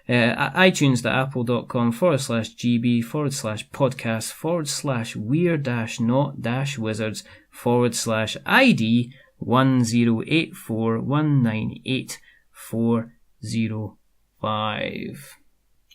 iTunes.apple.com/GB/podcast/we're-not-wizards/ID 1084198405.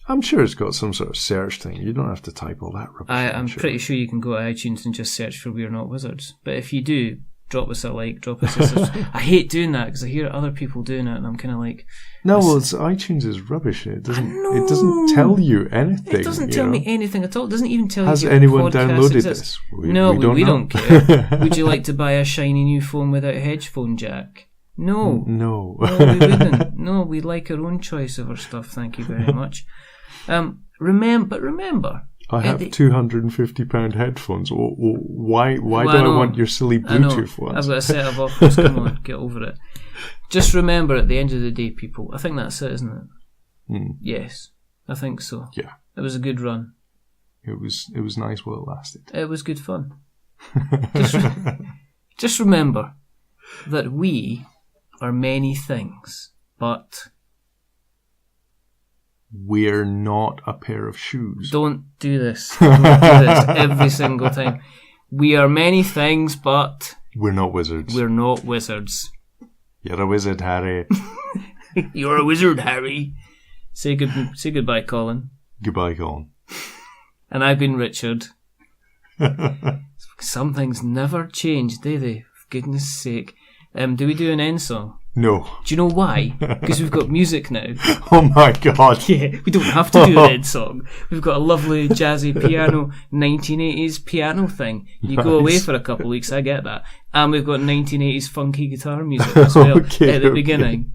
I'm sure it's got some sort of search thing. You don't have to type all that rubbish. I'm pretty sure you can go to iTunes and just search for We're Not Wizards. But if you do, drop us a like, drop us a subscribe. I hate doing that because I hear other people doing it and I'm kind of like... No, well, iTunes is rubbish. It doesn't tell you anything. It doesn't tell me anything at all. It doesn't even tell you... Has anyone downloaded this? We don't care. Would you like to buy a shiny new phone without a headphone jack? No. No. No, we wouldn't. No, we like our own choice of our stuff. Thank you very much. Remember, I have £250 headphones. Why do I want your silly Bluetooth ones? I've got a set of offers. Come on, get over it. Just remember, at the end of the day, people, I think that's it, isn't it? Yes, I think so. Yeah, it was a good run. It was nice while it lasted. It was good fun. Just remember that we are many things, but we're not a pair of shoes. Don't do this. Don't do this every single time. We are many things, but we're not wizards. We're not wizards. You're a wizard, Harry. You're a wizard, Harry. Say goodbye, Colin. Goodbye, Colin. And I've been Richard. Some things never change, do they? For goodness sake. Do we do an end song? No. Do you know why? Because we've got music now. Oh my god. Yeah, we don't have to do an end song. We've got a lovely jazzy piano, 1980s piano thing. You go away for a couple of weeks, I get that. And we've got 1980s funky guitar music as well at the beginning.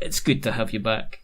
It's good to have you back.